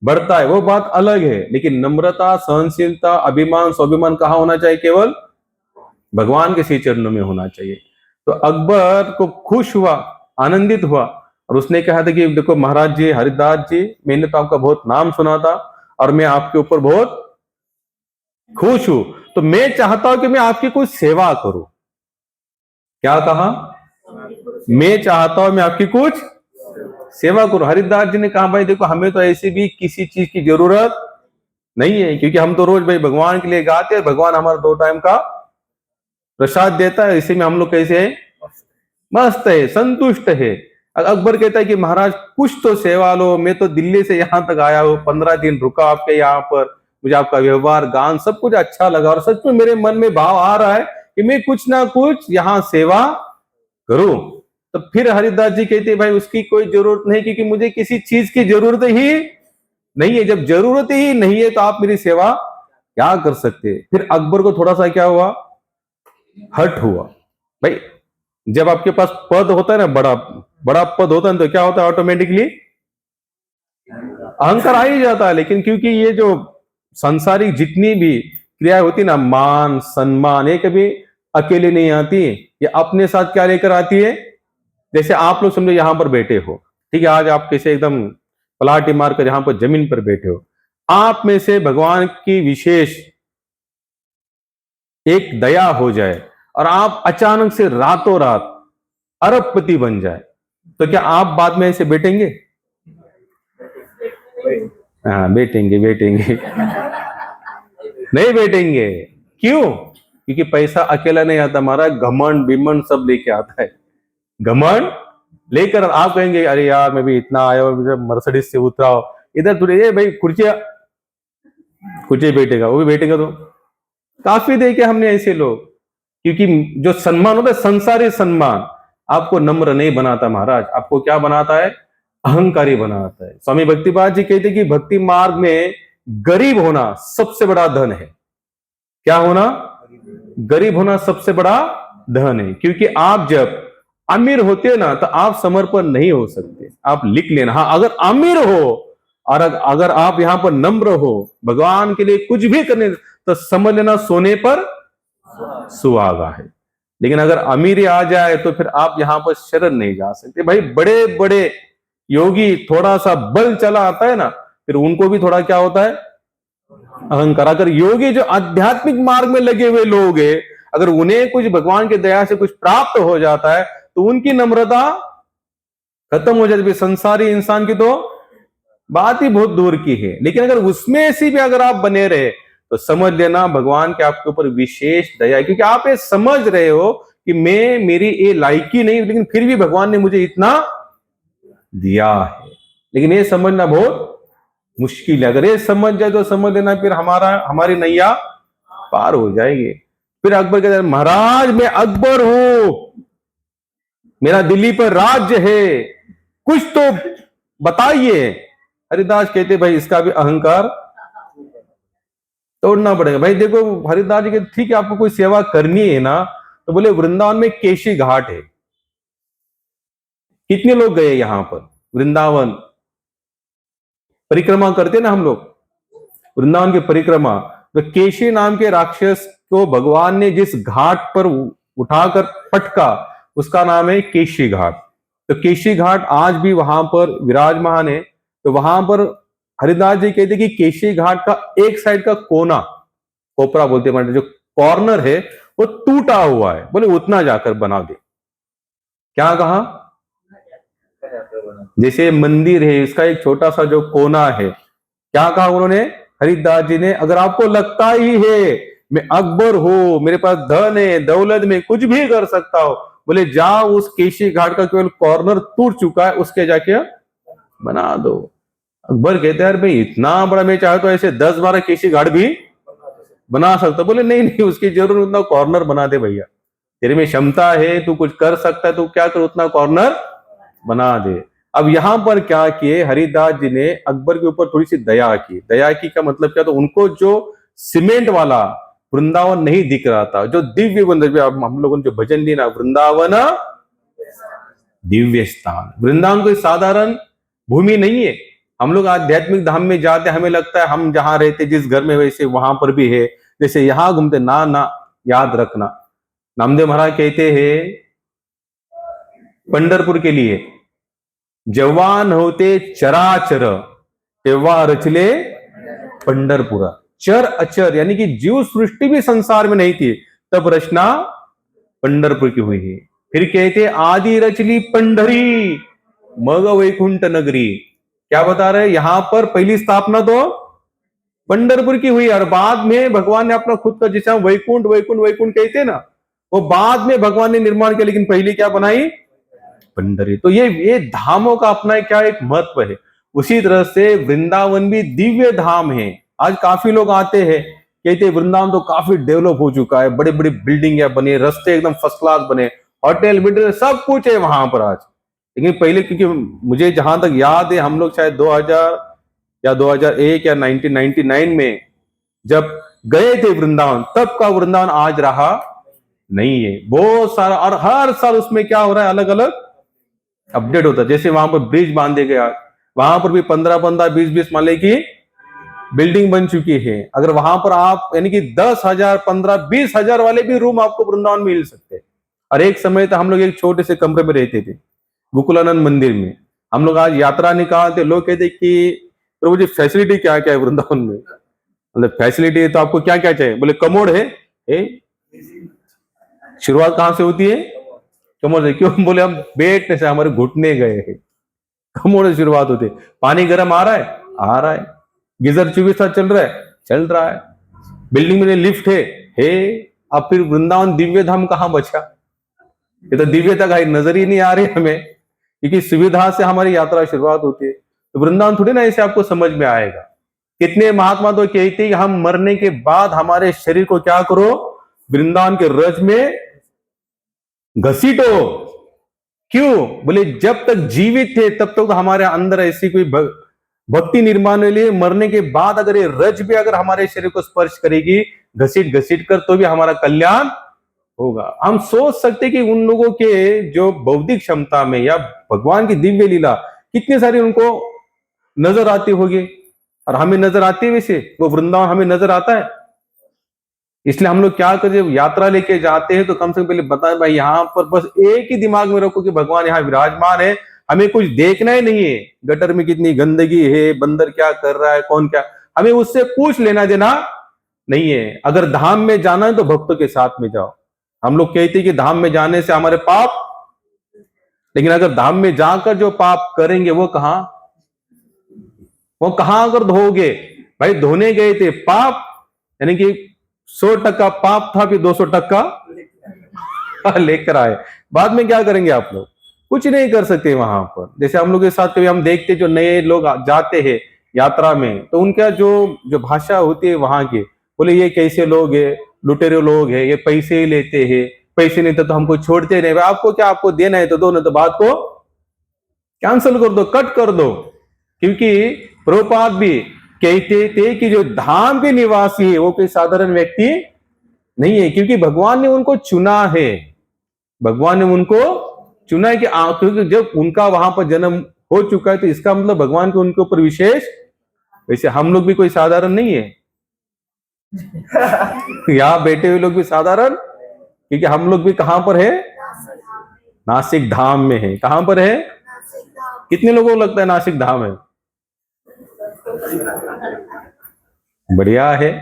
बढ़ता है, वो बात अलग है। लेकिन नम्रता, सहनशीलता, अभिमान, स्वाभिमान कहाँ होना चाहिए, केवल भगवान के श्री चरणों में होना चाहिए। तो अकबर को खुश हुआ, आनंदित हुआ, और उसने कहा था कि देखो महाराज जी, हरिदास जी, मैंने तो आपका बहुत नाम सुना था और मैं आपके ऊपर बहुत खुश हूं, तो मैं चाहता हूं कि मैं आपकी कुछ सेवा करूं। क्या कहा, मैं चाहता हूं मैं आपकी कुछ सेवा करूं। हरिदास जी ने कहा भाई देखो, हमें तो ऐसी भी किसी चीज की जरूरत नहीं है, क्योंकि हम तो रोज भाई भगवान के लिए गाते हैं, भगवान हमारा 2 टाइम का प्रसाद देता है, इसी में हम लोग कैसे हैं, मस्त है, संतुष्ट है। अकबर कहता है कि महाराज कुछ तो सेवा लो, मैं तो दिल्ली से यहाँ तक आया हूँ, 15 दिन रुका आपके यहाँ पर, मुझे आपका व्यवहार गान सब कुछ अच्छा लगा, और सच में मेरे मन में भाव आ रहा है कि मैं कुछ ना कुछ यहाँ सेवा करूं। तो फिर हरिदास जी कहते भाई उसकी कोई जरूरत नहीं, क्योंकि मुझे किसी चीज की जरूरत ही नहीं है। जब जरूरत ही नहीं है तो आप मेरी सेवा क्या कर सकते। फिर अकबर को थोड़ा सा क्या हुआ, हट हुआ। भाई जब आपके पास पद होता है ना, बड़ा बड़ा पद होता है, तो क्या होता है, ऑटोमेटिकली अहंकार आ ही जाता है। लेकिन क्योंकि ये जो सांसारिक जितनी भी क्रिया होती है ना, मान सम्मान, ये कभी अकेले नहीं आती, ये अपने साथ क्या लेकर आती है। जैसे आप लोग समझो यहां पर बैठे हो, ठीक है, आज आप कैसे एकदम पलाटी मारकर यहां पर जमीन पर बैठे हो, आप में से भगवान की विशेष एक दया हो जाए और आप अचानक से रातों रात अरबपति बन जाए, तो क्या आप बाद में ऐसे बैठेंगे? हाँ बैठेंगे, बैठेंगे नहीं बैठेंगे। क्यों? क्योंकि पैसा अकेला नहीं आता, हमारा घमंड बिमंड सब लेके आता है। घमंड लेकर आप कहेंगे अरे यार मैं भी इतना आया हूं, मर्सिडीज से उतरा हो, इधर तुझे ये भाई कुर्सियां, कुर्सी बैठेगा, वो भी बैठेगा तो काफी देखे हमने ऐसे लोग। क्योंकि जो सम्मान होता है संसारी सम्मान आपको नम्र नहीं बनाता महाराज, आपको क्या बनाता है, अहंकारी बनाता है। स्वामी भक्तिपाद जी कहते कि भक्ति मार्ग में गरीब होना सबसे बड़ा धन है। क्या होना, गरीब होना सबसे बड़ा धन है। क्योंकि आप जब अमीर होते हैं ना तो आप समर्पण नहीं हो सकते, आप लिख लेना। हाँ अगर अमीर हो और अगर आप यहां पर नम्र हो, भगवान के लिए कुछ भी करने, तो समझ लेना सोने पर सुहागा है। लेकिन अगर अमीरी आ जाए तो फिर आप यहां पर शरण नहीं जा सकते। भाई बड़े बड़े योगी थोड़ा सा बल चला आता है ना, फिर उनको भी थोड़ा क्या होता है, अहंकार। अगर योगी जो आध्यात्मिक मार्ग में लगे हुए लोग हैं, अगर उन्हें कुछ भगवान की दया से कुछ प्राप्त हो जाता है तो उनकी नम्रता खत्म हो जाती है। संसारी इंसान की तो बात ही बहुत दूर की है। लेकिन अगर उसमें से भी अगर आप बने रहे तो समझ लेना भगवान के आपके ऊपर विशेष दया है, क्योंकि आप ये समझ रहे हो कि मैं, मेरी ये लायकी नहीं, लेकिन फिर भी भगवान ने मुझे इतना दिया है। लेकिन ये समझना बहुत मुश्किल है। अगर ये समझ जाए तो समझ लेना फिर हमारी नैया पार हो जाएगी। फिर अकबर कहते हैं महाराज मैं अकबर हूं, मेरा दिल्ली पर राज्य है, कुछ तो बताइए। हरिदास कहते भाई इसका भी अहंकार तोड़ना पड़ेगा। भाई देखो हरिदास जी के ठीक है, आपको कोई सेवा करनी है ना, तो बोले वृंदावन में केशी घाट है। कितने लोग गए यहां पर वृंदावन परिक्रमा करते ना हम लोग, वृंदावन की परिक्रमा, तो केशी नाम के राक्षस को भगवान ने जिस घाट पर उठाकर पटका उसका नाम है केशी घाट। तो केशी घाट आज भी वहां पर विराजमान है। तो वहां पर हरिदास जी कहते कि केशी घाट का एक साइड का कोना, कोपरा बोलते हैं, जो कॉर्नर है वो टूटा हुआ है, बोले उतना जाकर बना दे। क्या कहा? जैसे मंदिर है, इसका एक छोटा सा जो कोना है, क्या कहा उन्होंने हरिदास जी ने? अगर आपको लगता ही है मैं अकबर हूं, मेरे पास धन है दौलत में कुछ भी कर सकता हूं, बोले जाओ उस केशी घाट का केवल कॉर्नर टूट चुका है उसके जाके बना दो। अकबर कहते हैं भाई इतना बड़ा, मैं चाहे तो ऐसे 10-12 केशी घाट भी बना सकता। बोले नहीं नहीं, उसकी जरूरत उतना कॉर्नर बना दे भैया, तेरे में क्षमता है, तू कुछ कर सकता है, तू क्या कर उतना कॉर्नर बना दे। अब यहां पर क्या किए हरिदास जी ने, अकबर के ऊपर थोड़ी सी दया की। दया की का मतलब क्या? तो उनको जो सीमेंट वाला वृंदावन नहीं दिख रहा था, जो दिव्य वृंदावन, हम लोगों ने जो भजन ली ना, वृंदावन दिव्य स्थान। वृंदावन कोई साधारण भूमि नहीं है। हम लोग आध्यात्मिक धाम में जाते, हमें लगता है हम जहां रहते जिस घर में वैसे वहां पर भी है, जैसे यहां घूमते ना ना, याद रखना। नामदेव महाराज कहते हैं पंढरपुर के लिए, जेव्हा नव्हते चराचर तेव्हा रचले पंढरपुरा। चर अचर यानी कि जीव सृष्टि भी संसार में नहीं थी, तब रचना पंढरपुर की हुई है। फिर कहते आदि रचली पंढरी मग वैकुंठ नगरी। क्या बता रहे? यहां पर पहली स्थापना तो पंढरपुर की हुई, और बाद में भगवान ने अपना खुद का, जिसे हम वैकुंठ वैकुंठ वैकुंठ कहते हैं ना, वो बाद में भगवान ने निर्माण किया, लेकिन पहले क्या बनाई? पंढरी। तो ये धामों का अपना क्या एक महत्व है। उसी तरह से वृंदावन भी दिव्य धाम है। आज काफी लोग आते हैं, कहते वृंदावन तो काफी डेवलप हो चुका है, बड़ी बड़ी बिल्डिंग बने, रास्ते एकदम फर्स्ट क्लास बने, होटल बिल्डर सब कुछ है वहां पर आज। लेकिन पहले, क्योंकि मुझे जहां तक याद है, हम लोग शायद 2000 या 2001 या 1999 में जब गए थे वृंदावन, तब का वृंदावन आज रहा नहीं है। बहुत सारा, और हर साल उसमें क्या हो रहा है, अलग अलग अपडेट होता है। जैसे वहां पर ब्रिज बांधे गया, वहां पर भी 15-15 20-20 माले की बिल्डिंग बन चुकी है। अगर वहां पर आप यानी कि 10,000 15-20,000 वाले भी रूम आपको वृंदावन में मिल सकते हैं। और एक समय तो हम लोग एक छोटे से कमरे में रहते थे गोकुलानंद मंदिर में। हम लोग आज यात्रा निकालते, लोग कहते कि प्रभु जी फैसिलिटी क्या क्या है वृंदावन में? मतलब फैसिलिटी है तो आपको क्या क्या चाहिए? बोले कमोड है। शुरुआत कहां से होती है? कमोड से। क्यों? बोले हम बैठने से हमारे घुटने गए हैं, कमोड से शुरुआत होती है। पानी गर्म आ रहा है, आ रहा है। गीजर 24 चल रहा है, चल रहा है। बिल्डिंग में लिफ्ट है। अब फिर वृंदावन दिव्य धाम कहां बचा? ये तो दिव्यता का नजर ही नहीं आ रही हमें, क्योंकि सुविधा से हमारी यात्रा शुरुआत होती है। तो वृंदावन थोड़ी ना ऐसे आपको समझ में आएगा। कितने महात्मा तो कहते हैं हम मरने के बाद हमारे शरीर को क्या करो, वृंदावन के रज में घसीटो। क्यों? बोले जब तक जीवित थे तब तक तो हमारे अंदर ऐसी कोई भक्ति निर्माण के लिए, मरने के बाद अगर ये रज भी अगर हमारे शरीर को स्पर्श करेगी घसीट घसीट कर, तो भी हमारा कल्याण होगा। हम सोच सकते कि उन लोगों के जो बौद्धिक क्षमता में या भगवान की दिव्य लीला कितनी सारी उनको नजर आती होगी, और हमें नजर आती है वैसे वो वृंदावन हमें नजर आता है। इसलिए हम लोग क्या करते, यात्रा लेके जाते हैं तो कम से कम पहले बताए भाई यहाँ पर बस एक ही दिमाग में रखो कि भगवान यहाँ विराजमान है, हमें कुछ देखना ही नहीं है गटर में कितनी गंदगी है, बंदर क्या कर रहा है, कौन क्या, हमें उससे कुछ लेना देना नहीं है। अगर धाम में जाना है तो भक्तों के साथ में जाओ। हम लोग कहते हैं कि धाम में जाने से हमारे पाप, लेकिन अगर धाम में जाकर जो पाप करेंगे वो कहां अगर धोगे? भाई धोने गए थे, पाप यानी कि 100% पाप था, फिर 200% लेकर आए। बाद में क्या करेंगे आप लोग? कुछ नहीं कर सकते वहां पर। जैसे हम लोग के साथ कभी हम देखते जो नए लोग जाते हैं यात्रा में, तो उनका जो भाषा होती है वहां की, बोले ये कैसे लोग है, लुटेरे लोग है, ये पैसे ही लेते हैं, पैसे नहीं तो हमको छोड़ते नहीं। आपको क्या, आपको देना है तो दो, नहीं तो बात को कैंसिल कर दो, कट कर दो। क्योंकि प्रभुपाद भी कहते थे कि जो धाम के निवासी है वो कोई साधारण व्यक्ति नहीं है, क्योंकि भगवान ने उनको चुना है। भगवान ने उनको चुना है कि क्योंकि जब उनका वहां पर जन्म हो चुका है तो इसका मतलब भगवान के उनके ऊपर विशेष, वैसे हम लोग भी कोई साधारण नहीं है। यहाँ बैठे हुए लोग भी साधारण, क्योंकि हम लोग भी कहां पर है, नासिक धाम में है। कहां पर है? कितने लोगों को लगता है नासिक धाम है? बढ़िया है।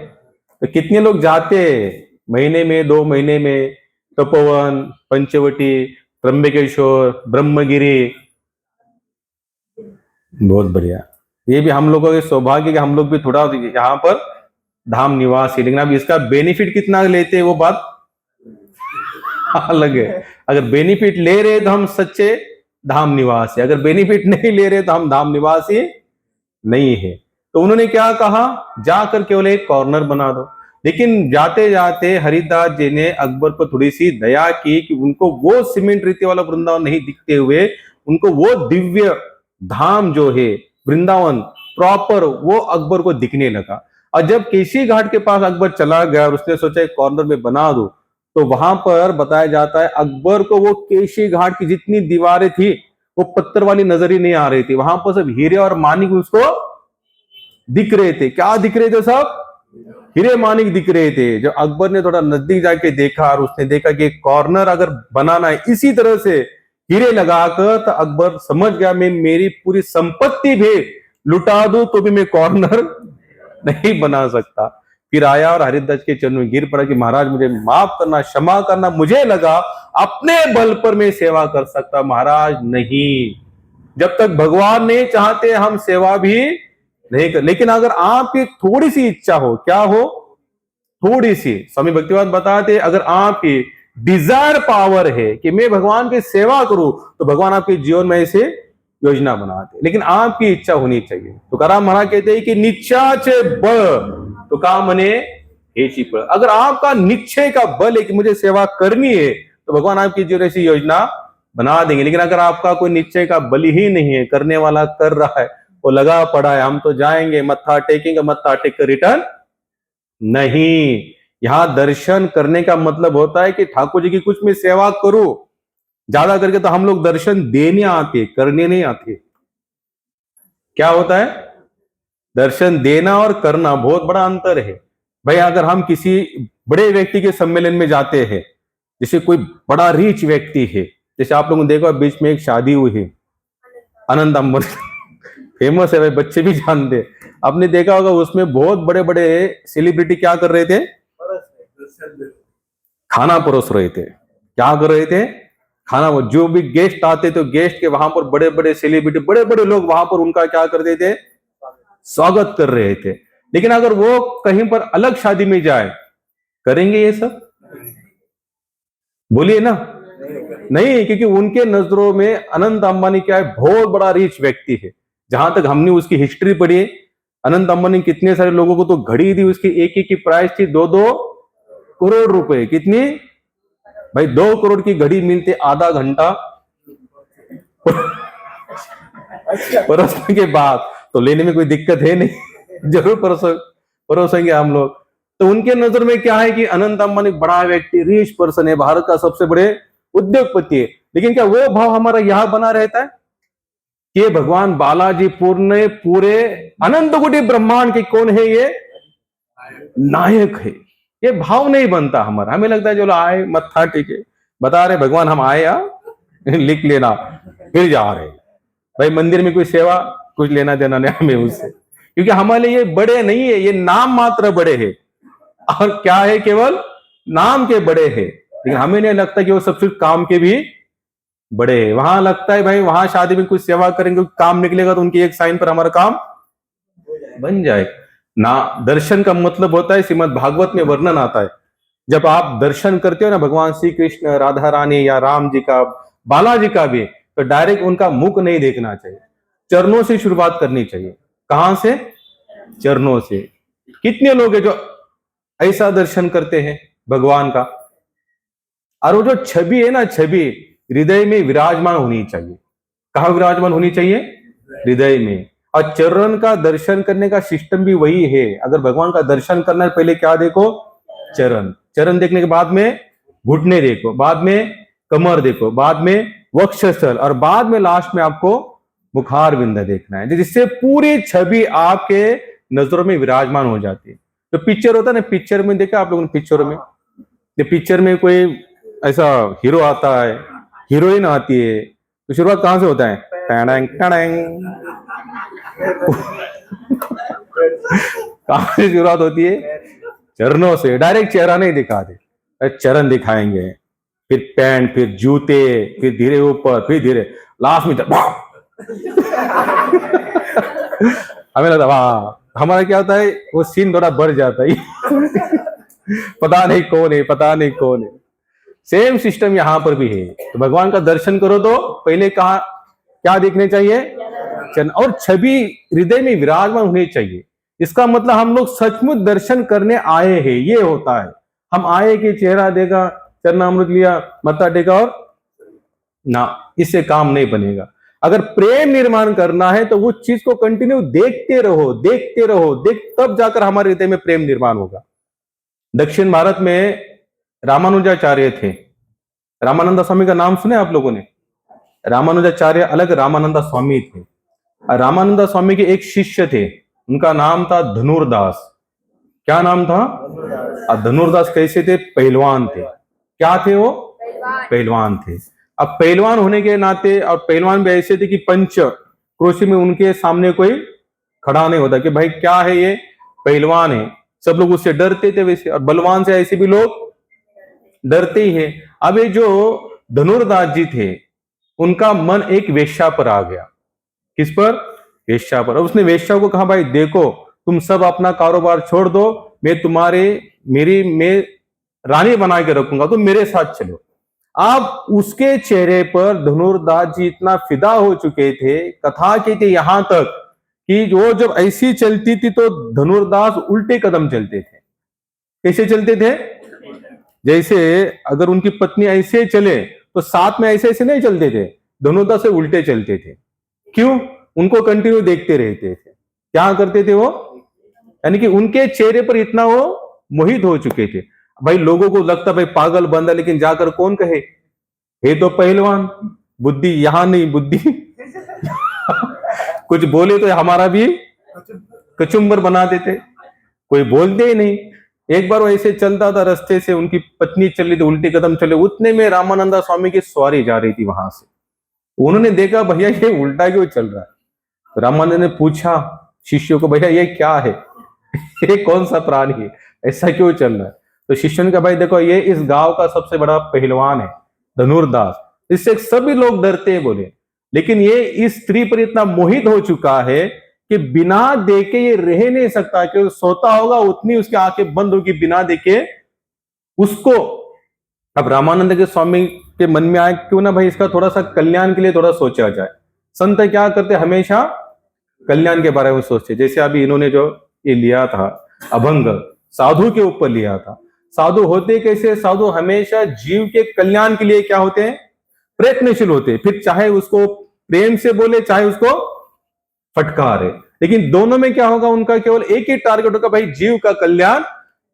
तो कितने लोग जाते हैं महीने में, 2 महीने में? तपोवन, पंचवटी, त्र्यंबकेश्वर, ब्रह्मगिरी। बहुत बढ़िया। ये भी हम लोगों के सौभाग्य कि हम लोग भी थोड़ा यहाँ पर धाम निवासी, लेकिन अब इसका बेनिफिट कितना लेते हैं वो बात अलग है। अगर बेनिफिट ले रहे तो हम सच्चे धाम निवासी, अगर बेनिफिट नहीं ले रहे तो हम धाम निवासी नहीं है। तो उन्होंने क्या कहा, जाकर केवल एक कॉर्नर बना दो। लेकिन जाते जाते हरिदास जी ने अकबर पर थोड़ी सी दया की कि उनको वो सीमेंट रीति वाला वृंदावन नहीं दिखते हुए उनको वो दिव्य धाम जो है वृंदावन प्रॉपर, वो अकबर को दिखने लगा। और जब केशी घाट के पास अकबर चला गया और उसने सोचा एक कॉर्नर में बना दो, तो वहां पर बताया जाता है अकबर को वो केशी घाट की जितनी दीवारें थी वो पत्थर वाली नजर ही नहीं आ रही थी। वहां पर सब हीरे और मानिक उसको दिख रहे थे। क्या दिख रहे थे? सब हीरे मानिक दिख रहे थे। जब अकबर ने थोड़ा नजदीक जाके देखा और उसने देखा कि कॉर्नर अगर बनाना है इसी तरह से हीरे लगाकर, तो अकबर समझ गया मैं मेरी पूरी संपत्ति भी लुटा दूं तो भी मैं कॉर्नर नहीं बना सकता। फिर आया और हरिदास के चरणों में गिर पड़ा कि महाराज मुझे माफ करना, क्षमा करना, मुझे लगा अपने बल पर मैं सेवा कर सकता। महाराज नहीं, जब तक भगवान नहीं चाहते हम सेवा भी नहीं कर। लेकिन अगर आपकी थोड़ी सी इच्छा हो, क्या हो? थोड़ी सी, स्वामी भक्तिवाद बताते अगर आपकी डिजायर पावर है कि मैं भगवान की सेवा करूं, तो भगवान आपके जीवन में ऐसे योजना बनाते। लेकिन आपकी इच्छा होनी चाहिए। तो तुकाराम महाराज कहते हैं कि निश्चयाचे बळ तो का मने हेची फळ। अगर आपका निश्चय का बल है कि मुझे सेवा करनी है, तो भगवान आपकी जीवन ऐसी योजना बना देंगे। लेकिन अगर आपका कोई निश्चय का बल ही नहीं है, करने वाला कर रहा है, वो लगा पड़ा है, हम तो जाएंगे, मत्था टेकेंगे, मत्था टेक कर रिटर्न नहीं। यहां दर्शन करने का मतलब होता है कि ठाकुर जी की कुछ मैं सेवा करूं। ज्यादा करके तो हम लोग दर्शन देने आते, करने नहीं आते। क्या होता है? दर्शन देना और करना बहुत बड़ा अंतर है। भाई अगर हम किसी बड़े व्यक्ति के सम्मेलन में जाते हैं, जैसे कोई बड़ा रिच व्यक्ति है, जैसे आप लोगों ने देखा बीच में एक शादी हुई है, आनंद अंबानी फेमस है भाई, बच्चे भी जानते। आपने देखा होगा उसमें बहुत बड़े बड़े सेलिब्रिटी क्या कर रहे थे? खाना परोस रहे थे। क्या कर रहे थे? खाना। जो भी गेस्ट आते तो गेस्ट के वहां पर बड़े बड़े सेलिब्रिटी, बड़े बड़े लोग वहां पर उनका क्या करते थे? स्वागत कर रहे थे। लेकिन अगर वो कहीं पर अलग शादी में जाए, करेंगे ये सब? बोलिए ना, नहीं, क्योंकि उनके नजरों में अनंत अंबानी क्या है? बहुत बड़ा रिच व्यक्ति है। जहां तक हमने उसकी हिस्ट्री पढ़ी, अनंत अंबानी कितने सारे लोगों को तो घड़ी दी, उसकी एक की प्राइस थी 2-2 करोड़ रुपए। कितनी भाई? 2 करोड़ की घड़ी मिलती आधा घंटा परोसने के बाद, तो लेने में कोई दिक्कत है नहीं, जरूर परोसेंगे हम लोग। तो उनके नजर में क्या है कि अनंत अंबानी बड़ा व्यक्ति, रिच पर्सन है, भारत का सबसे बड़े उद्योगपति है। लेकिन क्या वो भाव हमारा यहां बना रहता है कि भगवान बालाजी पूरे अनंत कोटि ब्रह्मांड के कौन है? ये नायक है। ये भाव नहीं बनता हमारा। हमें लगता है चलो आए, मत्था टेके, बता रहे भगवान हम आए, लिख लेना, फिर जा रहे। भाई मंदिर में कोई सेवा, कुछ लेना देना नहीं हमें उससे, क्योंकि हमारे लिए बड़े नहीं है, ये नाम मात्र बड़े है। और क्या है? केवल नाम के बड़े है। लेकिन हमें नहीं लगता कि वो सब सिर्फ काम के भी बड़े है। वहां लगता है भाई वहां शादी में कुछ सेवा करेंगे, काम निकलेगा तो उनकी एक साइन पर हमारा काम बन जाए ना। दर्शन का मतलब होता है, श्रीमद् भागवत में वर्णन आता है, जब आप दर्शन करते हो ना भगवान श्री कृष्ण, राधा रानी या राम जी का, बालाजी का भी, तो डायरेक्ट उनका मुख नहीं देखना चाहिए, चरणों से शुरुआत करनी चाहिए। कहां से? चरणों से। कितने लोग हैं जो ऐसा दर्शन करते हैं भगवान का? और वो जो छवि है ना, छवि हृदय में विराजमान होनी चाहिए। कहां विराजमान होनी चाहिए? हृदय में। और चरण का दर्शन करने का सिस्टम भी वही है। अगर भगवान का दर्शन करना है पहले क्या देखो, चरण। चरण देखने के बाद में घुटने देखो, बाद में कमर देखो, बाद में वक्षस्थल, और बाद में लास्ट में आपको मुखार बिंद देखना है, जिससे पूरी छवि आपके नजरों में विराजमान हो जाती है। तो पिक्चर होता है ना, पिक्चर में देखा आप लोगों ने, पिक्चर में, पिक्चर में कोई ऐसा हीरो आता है, हीरोइन आती है, तो शुरुआत कहां से होता है, टैडंग टैडंग। कहां से शुरुआत होती है, चरणों से। डायरेक्ट चेहरा नहीं दिखाते, चरण दिखाएंगे, फिर पैंट, फिर जूते, फिर धीरे ऊपर, फिर धीरे, लास्ट में हमें लगता वाह, हमारा क्या होता है, वो सीन थोड़ा बढ़ जाता है। पता नहीं कौन है, पता नहीं कौन है। सेम सिस्टम यहां पर भी है। तो भगवान का दर्शन करो तो पहले कहा क्या देखने चाहिए, और छवि हृदय में विराजमान होनी चाहिए। इसका मतलब हम लोग सचमुच दर्शन करने आए हैं, ये होता है। हम आए कि चेहरा देखा, चरणामृत लिया, मत्था टेका और ना, इससे काम नहीं बनेगा। अगर प्रेम निर्माण करना है तो वो चीज को कंटिन्यू देखते रहो, देखते रहो, तब जाकर हमारे हृदय में प्रेम निर्माण होगा। दक्षिण भारत में रामानुजाचार्य थे। रामानंद स्वामी का नाम सुने आप लोगों ने? रामानुजाचार्य अलग, रामानंद स्वामी थे। रामानंद स्वामी के एक शिष्य थे, उनका नाम था धनुर्दास। क्या नाम था? धनुर्दास कैसे थे? पहलवान थे। क्या थे वो? पहलवान थे। अब पहलवान होने के नाते, और पहलवान भी ऐसे थे कि पंच क्रोशी में उनके सामने कोई खड़ा नहीं होता कि भाई क्या है ये, पहलवान है, सब लोग उससे डरते थे वैसे, और बलवान से ऐसे भी लोग डरते ही है। अब ये जो धनुर्दास जी थे, उनका मन एक वेश्या पर आ गया। किस पर? वेश्या पर। उसने वेश्या को कहा भाई देखो, तुम सब अपना कारोबार छोड़ दो, मैं रानी बना के रखूंगा, तुम मेरे साथ चलो। अब उसके चेहरे पर धनुर्दास जी इतना फिदा हो चुके थे, कथा की थी यहां तक कि वो जब ऐसी चलती थी तो धनुर्दास उल्टे कदम चलते थे। कैसे चलते थे? जैसे अगर उनकी पत्नी ऐसे चले तो साथ में ऐसे ऐसे नहीं चलते थे, धनुर्दास से उल्टे चलते थे। क्यों? उनको कंटिन्यू देखते रहते थे। क्या करते थे वो? यानी कि उनके चेहरे पर इतना वो मोहित हो चुके थे। भाई लोगों को लगता भाई पागल बंदा, लेकिन जाकर कौन कहे हे तो पहलवान, बुद्धि यहां नहीं, बुद्धि कुछ बोले तो हमारा भी कचुम्बर बना देते, कोई बोलते ही नहीं। एक बार वो ऐसे चलता था रास्ते से, उनकी पत्नी चल रही थी, उल्टी कदम चले, उतने में रामानंदा स्वामी की सवारी जा रही थी वहां से। उन्होंने देखा भैया ये उल्टा क्यों चल रहा है। तो रामानंद ने पूछा शिष्यों को, भैया ये क्या है, ये कौन सा प्राणी है, ऐसा क्यों चल रहा है? तो शिष्यों ने कहा भाई देखो, ये इस गांव का सबसे बड़ा पहलवान है, धनुर्दास, इससे सभी लोग डरते हैं बोले। लेकिन ये इस स्त्री पर इतना मोहित हो चुका है कि बिना देखे ये रह नहीं सकता, कि सोता होगा उतनी उसकी आंखें बंद होगी बिना देखे उसको। अब रामानंद के स्वामी के मन में आया क्यों ना भाई इसका थोड़ा सा कल्याण के लिए थोड़ा सोचा जाए। संत क्या करते, हमेशा कल्याण के बारे में सोचते। जैसे अभी इन्होंने जो ये लिया था अभंग, साधु के ऊपर लिया था। साधु होते कैसे? साधु हमेशा जीव के कल्याण के लिए क्या होते हैं? प्रयत्नशील होते हैं। फिर चाहे उसको प्रेम से बोले, चाहे उसको फटकारे, लेकिन दोनों में क्या होगा, उनका केवल एक ही टारगेट होगा, भाई जीव का कल्याण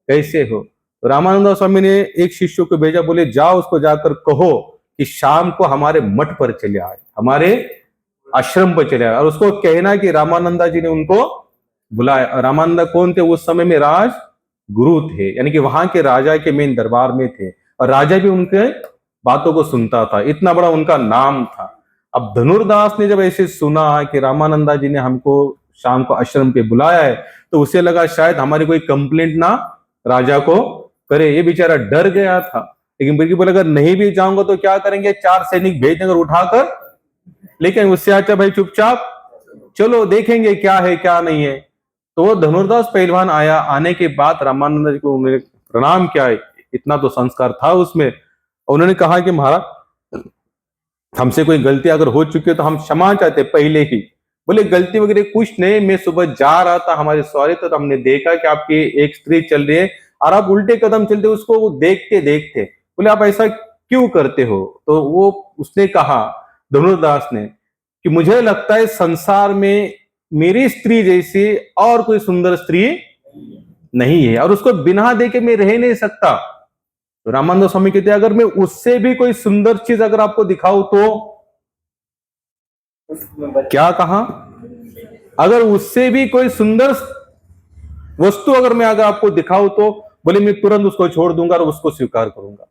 कैसे हो। तो रामानंद स्वामी ने एक शिष्य को भेजा, बोले जाओ उसको जाकर कहो कि शाम को हमारे मठ पर चले आए, हमारे आश्रम पर चले आए, और उसको कहना कि रामानंदा जी ने उनको बुलाया। रामानंदा कौन थे? उस समय में राज गुरु थे, यानी कि वहां के राजा के मेन दरबार में थे, और राजा भी उनके बातों को सुनता था, इतना बड़ा उनका नाम था। अब धनुर्दास ने जब ऐसे सुना कि रामानंदा जी ने हमको शाम को आश्रम पे बुलाया है, तो उसे लगा शायद हमारी कोई कंप्लेंट ना राजा को करे। ये बेचारा डर गया था, लेकिन फिर बोले अगर नहीं भी जाऊंगा तो क्या करेंगे, 4 सैनिक भेज देंगे उठाकर, लेकिन उससे अच्छा भाई चुपचाप चलो देखेंगे क्या है क्या नहीं है। तो वो धनुर्दास पहलवान आया। आने के बाद रामानंद जी को उन्होंने प्रणाम किया, इतना तो संस्कार था उसमें। उन्होंने कहा कि महाराज हमसे कोई गलती अगर हो चुकी है तो हम क्षमा चाहते पहले ही। बोले गलती वगैरह कुछ नहीं, मैं सुबह जा रहा था हमारे सवारी, तो हमने देखा कि आपकी एक स्त्री चल रही है और आप उल्टे कदम चलते, उसको देखते देखते। बोले आप ऐसा क्यों करते हो? तो वो उसने कहा, धनुर्दास ने, कि मुझे लगता है संसार में मेरी स्त्री जैसी और कोई सुंदर स्त्री नहीं है, और उसको बिना देखे मैं रह नहीं सकता। तो रामानंद स्वामी कहते हैं अगर मैं उससे भी कोई सुंदर चीज अगर आपको दिखाऊं तो क्या कहा, अगर उससे भी कोई सुंदर वस्तु अगर मैं अगर आपको दिखाऊं तो बोले मैं तुरंत उसको छोड़ दूंगा और उसको स्वीकार करूंगा।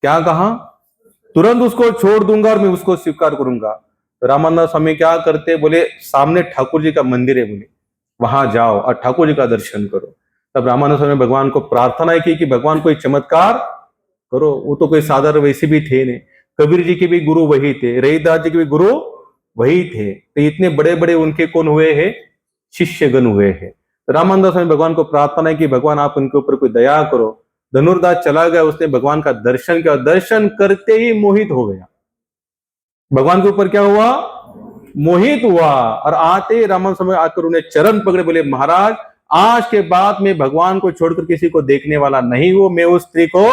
क्या कहा, तुरंत उसको छोड़ दूंगा और मैं उसको स्वीकार करूंगा। तो रामानंद स्वामी क्या करते, बोले सामने ठाकुर जी का मंदिर है, बोले वहां जाओ और ठाकुर जी का दर्शन करो। तब रामानंद स्वामी भगवान को प्रार्थना की कि भगवान कोई चमत्कार करो। वो तो कोई साधारण वैसे भी थे नहीं, कबीर जी के भी गुरु वही थे, रहीदास जी के भी गुरु वही थे, तो इतने बड़े बड़े उनके कौन हुए हैं, शिष्यगण हुए हैं। तो रामानंद स्वामी भगवान को प्रार्थना की भगवान आप उनके ऊपर कोई दया करो। धनुर्दास चला गया, उसने भगवान का दर्शन किया, दर्शन करते ही मोहित हो गया, भगवान के ऊपर क्या हुआ, मोहित हुआ। और आते ही रामानंद स्वामी आकर उन्हें चरण पकड़े, बोले महाराज आज के बाद मैं भगवान को छोड़कर किसी को देखने वाला नहीं हूं, मैं उस स्त्री को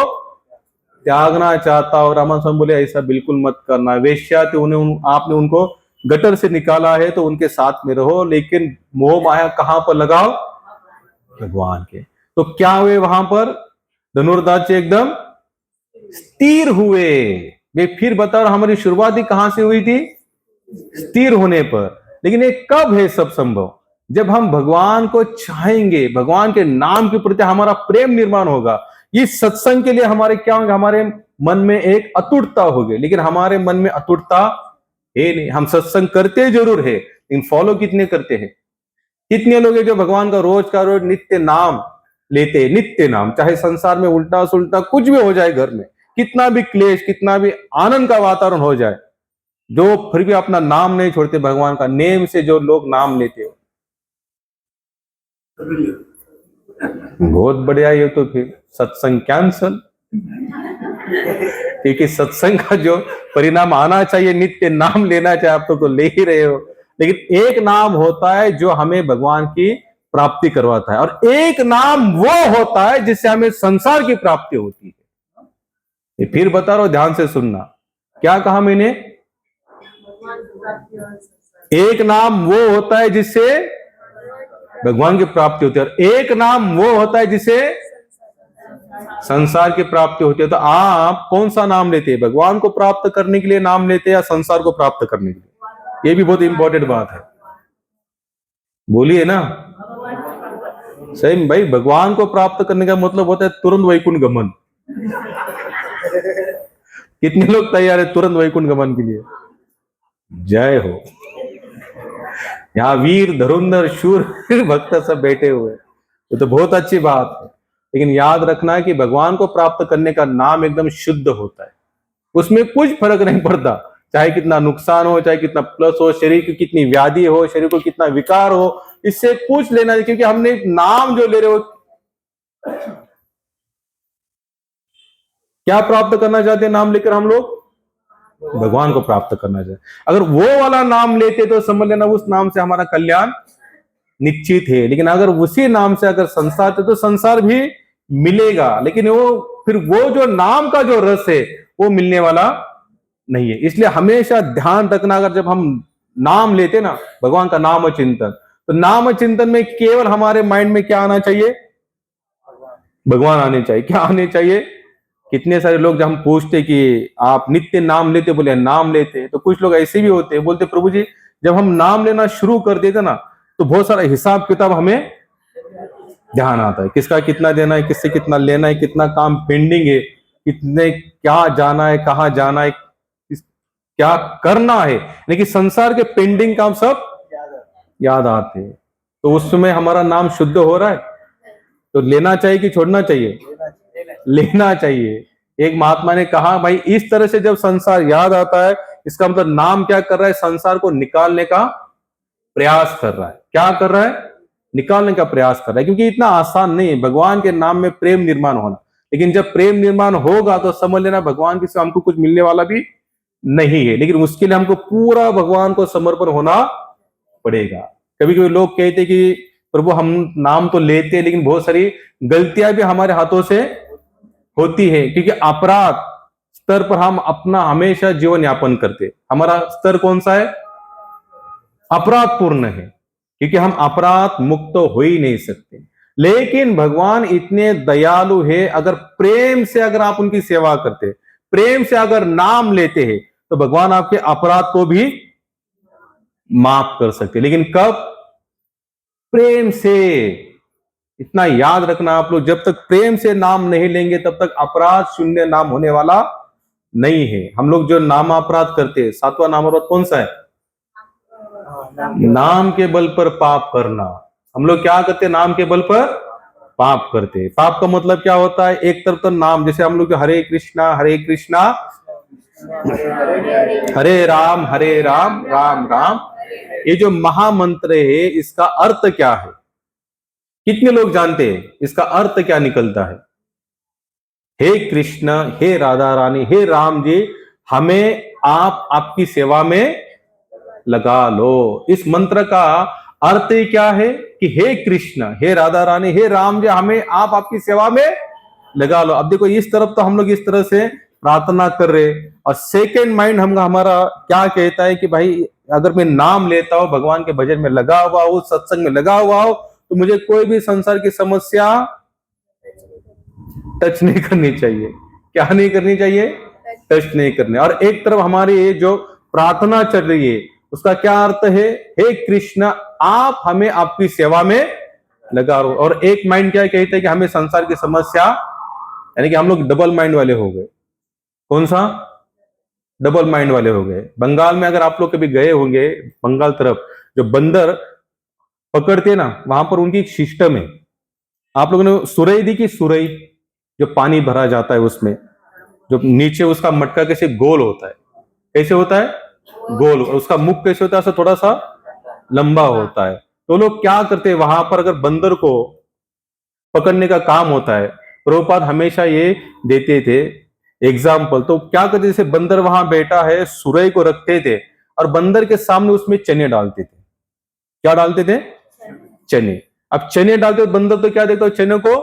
त्यागना चाहता हूं। रामानंद स्वामी बोले ऐसा बिल्कुल मत करना, वेश्या थी, आपने उनको गटर से निकाला है तो उनके साथ में रहो, लेकिन मोह माया कहां पर लगाओ, भगवान के। तो क्या हुए वहां पर, धनुर्दास जी एकदम स्थिर हुए। मैं फिर बता रहा हूं हमारी शुरुआत ही कहां से हुई थी, स्थिर होने पर। लेकिन ये कब है सब संभव, जब हम भगवान को चाहेंगे, भगवान के नाम के प्रति हमारा प्रेम निर्माण होगा। इस सत्संग के लिए हमारे क्या होंगे, हमारे मन में एक अतुटता होगी, लेकिन हमारे मन में अतुटता है नहीं। हम सत्संग करते जरूर है, लेकिन फॉलो कितने करते हैं। कितने लोग हैं जो भगवान का रोज का रोज नित्य नाम लेते हैं, नित्य नाम, चाहे संसार में उल्टा सुल्टा कुछ भी हो जाए, घर में कितना भी क्लेश, कितना भी आनंद का वातावरण हो जाए, जो फिर भी अपना नाम नहीं छोड़ते, भगवान का नेम से जो लोग नाम लेते हो, बहुत बढ़िया। ये तो फिर सत्संग कैंसल, क्योंकि सत्संग का जो परिणाम आना चाहिए, नित्य नाम लेना चाहिए, आप तो ले ही रहे हो, लेकिन एक नाम होता है जो हमें भगवान की प्राप्ति करवाता है, और एक नाम वो होता है जिससे हमें संसार की प्राप्ति होती है। ये फिर बता रहा हूं, ध्यान से सुनना, क्या कहा मैंने, एक नाम वो होता है जिससे भगवान की प्राप्ति होती है, और एक नाम वो होता है जिससे संसार की प्राप्ति होती है। तो आप कौन सा नाम लेते हैं, भगवान को प्राप्त करने के लिए नाम लेते हैं या संसार को प्राप्त करने के लिए, ये भी बहुत इंपॉर्टेंट बात है, बोलिए ना। सही भाई, भगवान को प्राप्त करने का मतलब होता है तुरंत वैकुंठ गमन। कितने लोग तैयार है तुरंत वैकुंठ गमन के लिए, जय हो। यहाँ वीर धुरंधर शूर भक्त सब बैठे हुए, तो बहुत अच्छी बात है, लेकिन याद रखना है कि भगवान को प्राप्त करने का नाम एकदम शुद्ध होता है, उसमें कुछ फर्क नहीं पड़ता, चाहे कितना नुकसान हो, चाहे कितना प्लस हो, शरीर की कितनी व्याधि हो, शरीर को कितना विकार हो, इससे कुछ लेना नहीं, क्योंकि हमने नाम जो ले रहे हो, क्या प्राप्त करना चाहते हैं नाम लेकर हम लोग, भगवान को प्राप्त करना चाहिए। अगर वो वाला नाम लेते तो समझ लेना उस नाम से हमारा कल्याण निश्चित है, लेकिन अगर उसी नाम से अगर संसार थे तो संसार भी मिलेगा, लेकिन वो फिर वो जो नाम का जो रस है वो मिलने वाला नहीं है। इसलिए हमेशा ध्यान रखना, अगर जब हम नाम लेते ना भगवान का नाम चिंतन, तो नाम चिंतन में केवल हमारे माइंड में क्या आना चाहिए, भगवान आने चाहिए। क्या आने चाहिए, कितने सारे लोग जब हम पूछते कि आप नित्य नाम लेते, बोले नाम लेते, तो कुछ लोग ऐसे भी होते हैं, बोलते प्रभु जी जब हम नाम लेना शुरू कर देते ना तो बहुत सारा हिसाब किताब हमें ध्यान आता है, किसका कितना देना है, किससे कितना लेना है, कितना काम पेंडिंग है, कितने क्या जाना है, कहाँ जाना है, क्या करना है, लेकिन संसार के पेंडिंग काम सब याद आते हैं। तो उस समय हमारा नाम शुद्ध हो रहा है, तो लेना चाहिए कि छोड़ना चाहिए, लेना चाहिए। एक महात्मा ने कहा भाई इस तरह से जब संसार याद आता है, इसका मतलब नाम क्या कर रहा है, संसार को निकालने का प्रयास कर रहा है। क्या कर रहा है, निकालने का प्रयास कर रहा है, क्योंकि इतना आसान नहीं है भगवान के नाम में प्रेम निर्माण होना। लेकिन जब प्रेम निर्माण होगा तो समझ लेना भगवान की हमको कुछ मिलने वाला भी नहीं है, लेकिन उसके लिए हमको पूरा भगवान को समर्पण होना पड़ेगा। कभी कभी लोग कहते कि प्रभु हम नाम तो लेते हैं, लेकिन बहुत सारी गलतियां भी हमारे हाथों से होती है, क्योंकि अपराध स्तर पर हम अपना हमेशा जीवन यापन करते। हमारा स्तर कौन सा है, अपराध पूर्ण है, क्योंकि हम अपराध मुक्त तो हो ही नहीं सकते। लेकिन भगवान इतने दयालु है, अगर प्रेम से अगर आप उनकी सेवा करते, प्रेम से अगर नाम लेते हैं, तो भगवान आपके अपराध को भी माफ कर सकते। लेकिन कब? प्रेम से। इतना याद रखना आप लोग, जब तक प्रेम से नाम नहीं लेंगे तब तक अपराध शून्य नाम होने वाला नहीं है। हम लोग जो नाम अपराध करते हैं, 7वां नाम अपराध कौन सा है? नाम के बल पर पाप करना। हम लोग क्या करते हैं? नाम के बल पर पाप करते हैं। पाप का मतलब क्या होता है? एक तरफ तो नाम, जैसे हम लोग हरे कृष्णा हरे राम राम राम, ये जो महामंत्र है इसका अर्थ क्या है? कितने लोग जानते हैं इसका अर्थ क्या निकलता है? हे कृष्ण, हे राधा रानी, हे राम जी, हमें आप आपकी सेवा में लगा लो। इस मंत्र का अर्थ क्या है कि हे कृष्ण, हे राधा रानी, हे राम जी, हमें आप आपकी सेवा में लगा लो। अब देखो, इस तरफ तो हम लोग इस तरह से प्रार्थना कर रहे, और सेकेंड माइंड हमारा क्या कहता है कि भाई अगर मैं नाम लेता हूं, भगवान के भजन में लगा हुआ हूं, सत्संग में लगा हुआ हूं, तो मुझे कोई भी संसार की समस्या टच नहीं करनी चाहिए। क्या नहीं करनी चाहिए? टच नहीं करनी। और एक तरफ हमारी जो प्रार्थना चल रही है उसका क्या अर्थ है? हे कृष्ण, आप हमें आपकी सेवा में लगा लो। और एक माइंड क्या कहता है कि हमें संसार की समस्या, यानी कि हम लोग डबल माइंड वाले हो गए। कौन सा? डबल माइंड वाले हो गए। बंगाल में अगर आप लोग कभी गए होंगे, बंगाल तरफ जो बंदर पकड़ते ना, वहां पर उनकी एक सिस्टम है। आप लोगों ने सुरई दी कि सुरई, जो पानी भरा जाता है उसमें, जो नीचे उसका मटका कैसे गोल होता है, कैसे होता है? गोल। और उसका मुख कैसे होता है? ऐसा थोड़ा सा लंबा होता है। तो लोग क्या करते हैं, वहां पर अगर बंदर को पकड़ने का काम होता है, प्रभुपाद हमेशा ये देते थे एग्जाम्पल। तो क्या करते, जैसे बंदर वहां बैठा है, सुरई को रखते थे और बंदर के सामने उसमें चने डालते थे। क्या डालते थे? चने। अब चने डालते, बंदर तो क्या देखता, चने को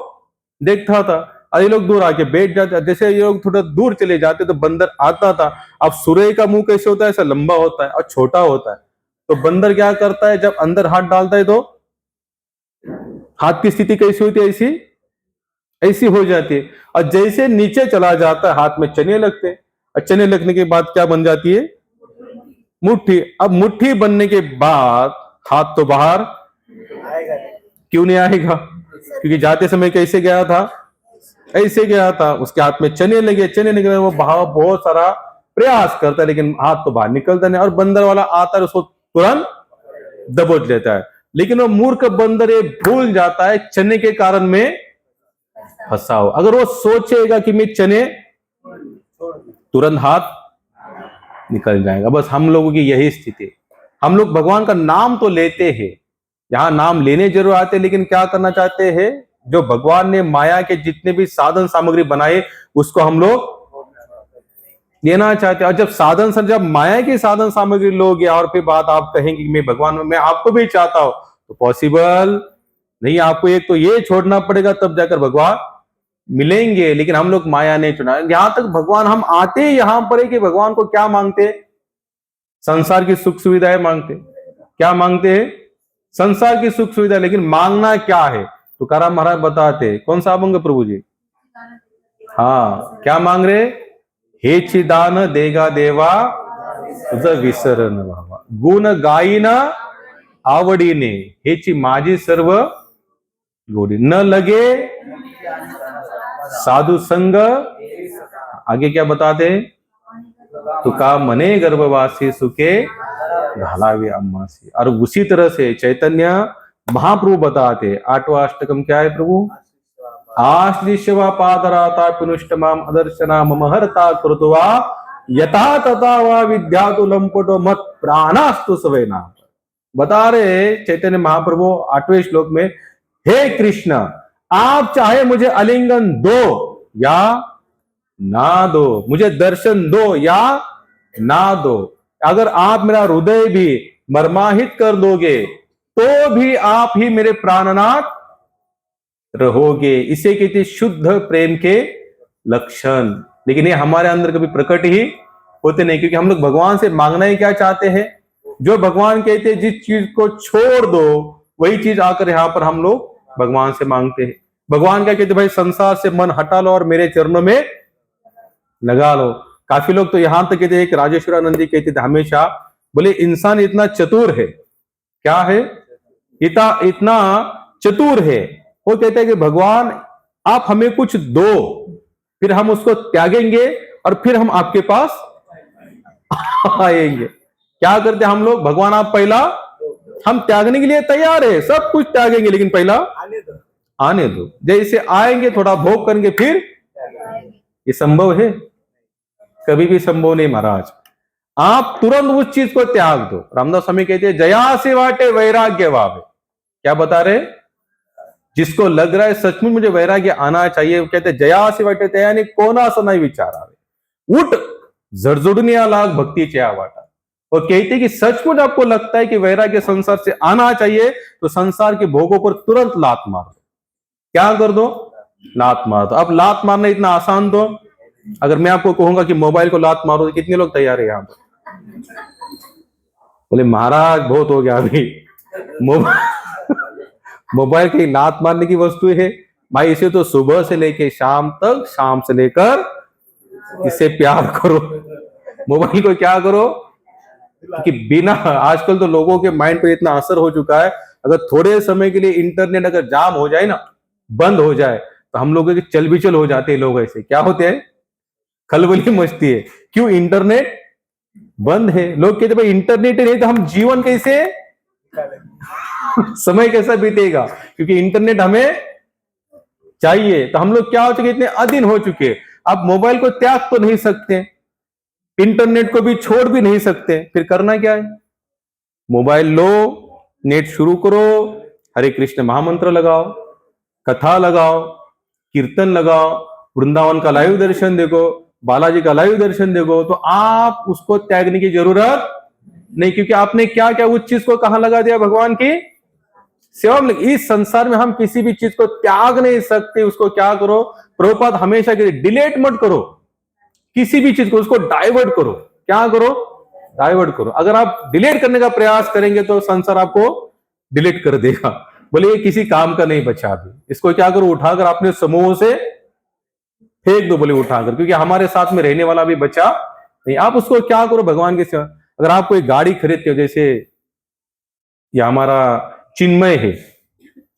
देखता था। और ये लोग दूर आके बैठ जाते, जैसे ये लोग थोड़ा दूर चले जाते तो बंदर आता था। अब सुरई का मुंह कैसे होता है? ऐसा लंबा होता है और छोटा होता है। तो बंदर क्या करता है, जब अंदर हाथ डालता है तो हाथ की स्थिति कैसी होती है? ऐसी ऐसी हो जाती है। और जैसे नीचे चला जाता है, हाथ में चने लगते हैं, और चने लगने के बाद क्या बन जाती है? मुट्ठी। अब मुट्ठी बनने के बाद हाथ तो बाहर क्यों नहीं आएगा? क्योंकि जाते समय कैसे गया था? ऐसे गया था। उसके हाथ में चने लगे, चने लगे, वो बहुत सारा प्रयास करता है, लेकिन हाथ तो बाहर निकलता नहीं। और बंदर वाला आता है, उसको तुरंत दबोच लेता है। लेकिन वो मूर्ख बंदर ये भूल जाता है चने के कारण में फंसा हो। अगर वो सोचेगा कि मैं चने, तुरंत हाथ निकल जाएगा। बस हम लोगों की यही स्थिति। हम लोग भगवान का नाम तो लेते हैं, यहां नाम लेने जरूर आते, लेकिन क्या करना चाहते हैं? जो भगवान ने माया के जितने भी साधन सामग्री बनाए उसको हम लोग लेना चाहते हैं। और जब जब माया की साधन सामग्री लोगे और फिर बात आप कहेंगे कि मैं भगवान, मैं आपको भी चाहता हूं, तो पॉसिबल नहीं। आपको एक तो ये छोड़ना पड़ेगा, तब जाकर भगवान मिलेंगे। लेकिन हम लोग माया नहीं चुना। यहां तक भगवान हम आते यहां पर है कि भगवान को क्या मांगते? संसार की सुख सुविधाएं मांगते। क्या मांगते हैं? संसार की सुख सुविधा। लेकिन मांगना क्या है? तुकाराम महाराज बताते, कौन सा मांगे प्रभु जी? हाँ, क्या मांग रहे? हेची दान देगा देवा तुझं विसरण व्हावा, गुण गायीन आवडीने, हेची माझी सर्व गोडी, न लगे साधु संग। आगे क्या बताते? तुका मने गर्भवासी सुखे घालावे अम्मासी। और उसी तरह से चैतन्य महाप्रभु बताते, 8वां अष्टकम क्या है प्रभु? आश्लिष्यवा पादराता पिनुष्टमाम अदर्शना ममहरता कृतवा यथा तथा वा विद्यातु लंपटो मत प्राणास्तु सवेना। बता रहे चैतन्य महाप्रभु 8वें श्लोक में, हे कृष्ण, आप चाहे मुझे आलिंगन दो या ना दो, मुझे दर्शन दो या ना दो, अगर आप मेरा हृदय भी मर्माहित कर दोगे तो भी आप ही मेरे प्राणनाथ रहोगे। इसे कहते शुद्ध प्रेम के लक्षण। लेकिन ये हमारे अंदर कभी प्रकट ही होते नहीं, क्योंकि हम लोग भगवान से मांगना ही क्या चाहते हैं? जो भगवान कहते हैं जिस चीज को छोड़ दो वही चीज आकर यहाँ पर हम लोग भगवान से मांगते हैं। भगवान क्या कहते हैं, भाई संसार से मन हटा लो और मेरे चरणों में लगा लो। काफी लोग तो यहां तक कहते हैं, एक राजेश्वरानंद जी कहते थे हमेशा, बोले इंसान इतना चतुर है, क्या है, इतना चतुर है, वो कहते हैं कि भगवान आप हमें कुछ दो, फिर हम उसको त्यागेंगे और फिर हम आपके पास आएंगे। क्या करते हम लोग, भगवान आप पहला, हम त्यागने के लिए तैयार है, सब कुछ त्यागेंगे लेकिन पहला आने दो। जैसे आएंगे थोड़ा भोग करेंगे फिर, ये संभव है? कभी भी संभव नहीं महाराज। आप तुरंत उस चीज को त्याग दो। रामदास स्वामी कहते हैं जया से वाटे वैराग्य वावे। क्या बता रहे, जिसको लग रहा है सचमुच मुझे वैराग्य आना चाहिए, वो कहते जया से वाटे त्या यानी कोणाचा नाही विचार आवे, उठ जडजडून लाग भक्तीच्या वाटा। और कहते कि सचमुच आपको लगता है कि वैराग्य संसार से आना चाहिए तो संसार के भोगों पर तुरंत लात मार दो। क्या कर दो, लात मार दो। अब लात मारना इतना आसान तो, अगर मैं आपको कहूंगा कि मोबाइल को लात मारो तो कितने लोग तैयार है यहां पर? बोले महाराज बहुत हो गया अभी, मोबाइल की लात मारने की वस्तु है भाई, इसे तो सुबह से लेकर शाम तक, शाम से लेकर इससे प्यार करो। मोबाइल को क्या करो कि बिना, आजकल तो लोगों के माइंड पे इतना असर हो चुका है, अगर थोड़े समय के लिए इंटरनेट अगर जाम हो जाए ना, बंद हो जाए, तो हम लोगों के चल बिचल हो जाते हैं। लोग ऐसे क्या होते हैं, खलबली मचती है, क्यों, इंटरनेट बंद है। लोग कहते भाई इंटरनेट नहीं तो हम जीवन कैसे समय कैसा बीतेगा, क्योंकि इंटरनेट हमें चाहिए। तो हम लोग क्या हो चुके, इतने अधीन हो चुके। अब मोबाइल को त्याग तो नहीं सकते, इंटरनेट को भी छोड़ भी नहीं सकते, फिर करना क्या है, मोबाइल लो, नेट शुरू करो, हरे कृष्ण महामंत्र लगाओ, कथा लगाओ, कीर्तन लगाओ, वृंदावन का लाइव दर्शन देखो, बालाजी का लाइव दर्शन देखो, तो आप उसको त्यागने की जरूरत नहीं, क्योंकि आपने क्या क्या उस चीज को कहां लगा दिया, भगवान की सेवा में। इस संसार में हम किसी भी चीज को त्याग नहीं सकते, उसको क्या करो, प्रभुपाद हमेशा के लिए डिलीट मत करो किसी भी चीज को, उसको डाइवर्ट करो। क्या करो, डाइवर्ट करो। अगर आप डिलीट करने का प्रयास करेंगे तो संसार आपको डिलीट कर देगा। बोले ये किसी काम का नहीं बचा, अभी इसको क्या करो, उठाकर अपने समूह से फेंक दो, बोले उठाकर, क्योंकि हमारे साथ में रहने वाला भी बचा नहीं। आप उसको क्या करो, भगवान की सेवा। अगर आप कोई गाड़ी खरीदते हो, जैसे ये हमारा चिन्मय है,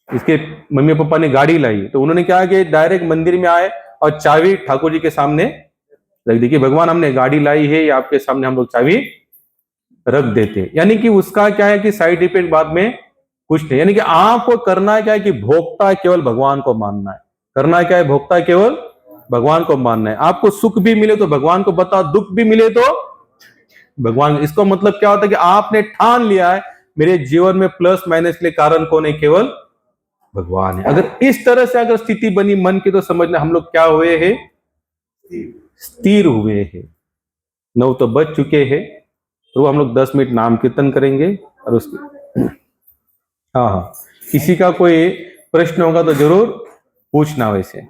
इसके मम्मी पापा ने गाड़ी लाई, तो उन्होंने क्या किया, डायरेक्ट मंदिर में आए और चाबी ठाकुर जी के सामने रख दी कि भगवान हमने गाड़ी लाई है, ये आपके सामने हम लोग चाबी रख देते। यानी कि उसका क्या है कि साइड इफेक्ट बाद में कुछ नहीं। यानी कि आपको करना क्या है कि भोक्ता केवल भगवान को मानना है। करना क्या है, भोक्ता केवल भगवान को मानना है। आपको सुख भी मिले तो भगवान को बताओ, दुख भी मिले तो भगवान। इसको मतलब क्या होता है कि आपने ठान लिया है मेरे जीवन में प्लस माइनस के लिए कारण कौन है, केवल भगवान है। अगर इस तरह से अगर स्थिति बनी मन की, तो समझना हम लोग क्या हुए हैं, स्थिर हुए हैं। 9 तो बज चुके हैं, तो हम लोग 10 मिनट नाम कीर्तन करेंगे और उसके हाँ, किसी का कोई प्रश्न होगा तो जरूर पूछना। वैसे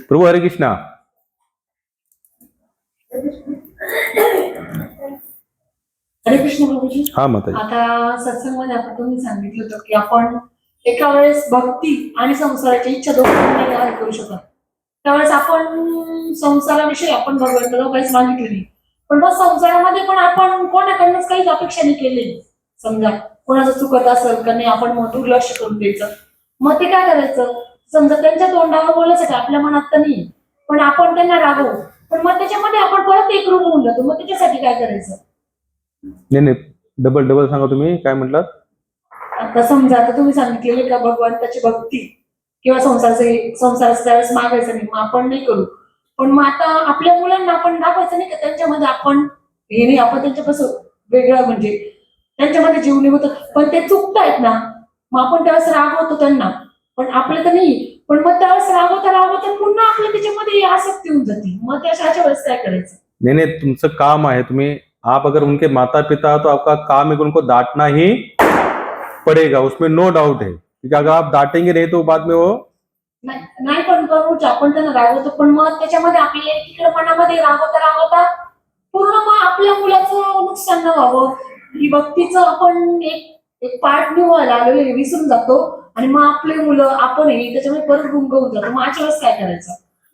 प्रभु हरे कृष्णा। हरे कृष्ण प्रभूजी। हा माताजी। आता सत्संगमध्ये आता तुम्ही सांगितलं होतं की आपण एका वेळेस भक्ती आणि संसाराची इच्छा दोघांना नाही करू शकत। त्यावेळेस आपण संसाराविषयी आपण भगवंताला काहीच मागितलं नाही, पण मग संसारामध्ये पण आपण कोणाकडनंच काहीच अपेक्षा नाही केली। समजा कोणाचं चुकत असेल का नाही, आपण मग दुर्लक्ष करून द्यायचं। मग ते काय करायचं, समजा त्यांच्या तोंडावर बोलायचं की आपल्या मनात तर नाही, पण आपण त्यांना रागवू, पण मग त्याच्यामध्ये आपण परत एकरूप होऊन जातो। मग त्याच्यासाठी काय करायचं? नाही, डबल सांगा तुम्ही काय म्हटलात। आता समजा आता तुम्ही सांगितलेले का भगवंताची भक्ती किंवा संसाराचं त्यावेळेस मागायचं नाही, मग आपण नाही करू, पण मग आता आपल्या मुलांना आपण दाखवायचं नाही का त्यांच्यामध्ये आपण हे नाही, आपण त्यांच्यापासून वेगळं म्हणजे त्यांच्यामध्ये जीव निघतो, पण ते चुकतायत ना, मग आपण त्यावेळेस रागवतो त्यांना, पण आपलं तर नाही, पण मग त्यावेळेस रागवता पुन्हा आपल्या त्याच्यामध्ये आसक्ती होऊन जाते। मग त्याच्या वेळेस काय करायचं? नहीं, तुमचं काम आहे, तुम्ही आप अगर उनके माता पिता तो आपका काम है कि उनको डांटना ही पड़ेगा, उसमें नो डाउट है, क्योंकि अगर आप डांटेंगे नहीं तो बाद में वो नाही, पण आपण त्यांना रागवतो, पण मग त्याच्यामध्ये आपल्याला एकीकडे मनामध्ये रागवता पूर्ण मग आपल्या मुलाचं नुकसान न व्हावं, ही भक्तीचं आपण एक पार्ट निवडायला आलो हे विसरून जातो आणि मग आपले मुलं आपण हे त्याच्यामध्ये परत गुंग होऊन जातो. मग अशा वेळेस काय करायचं?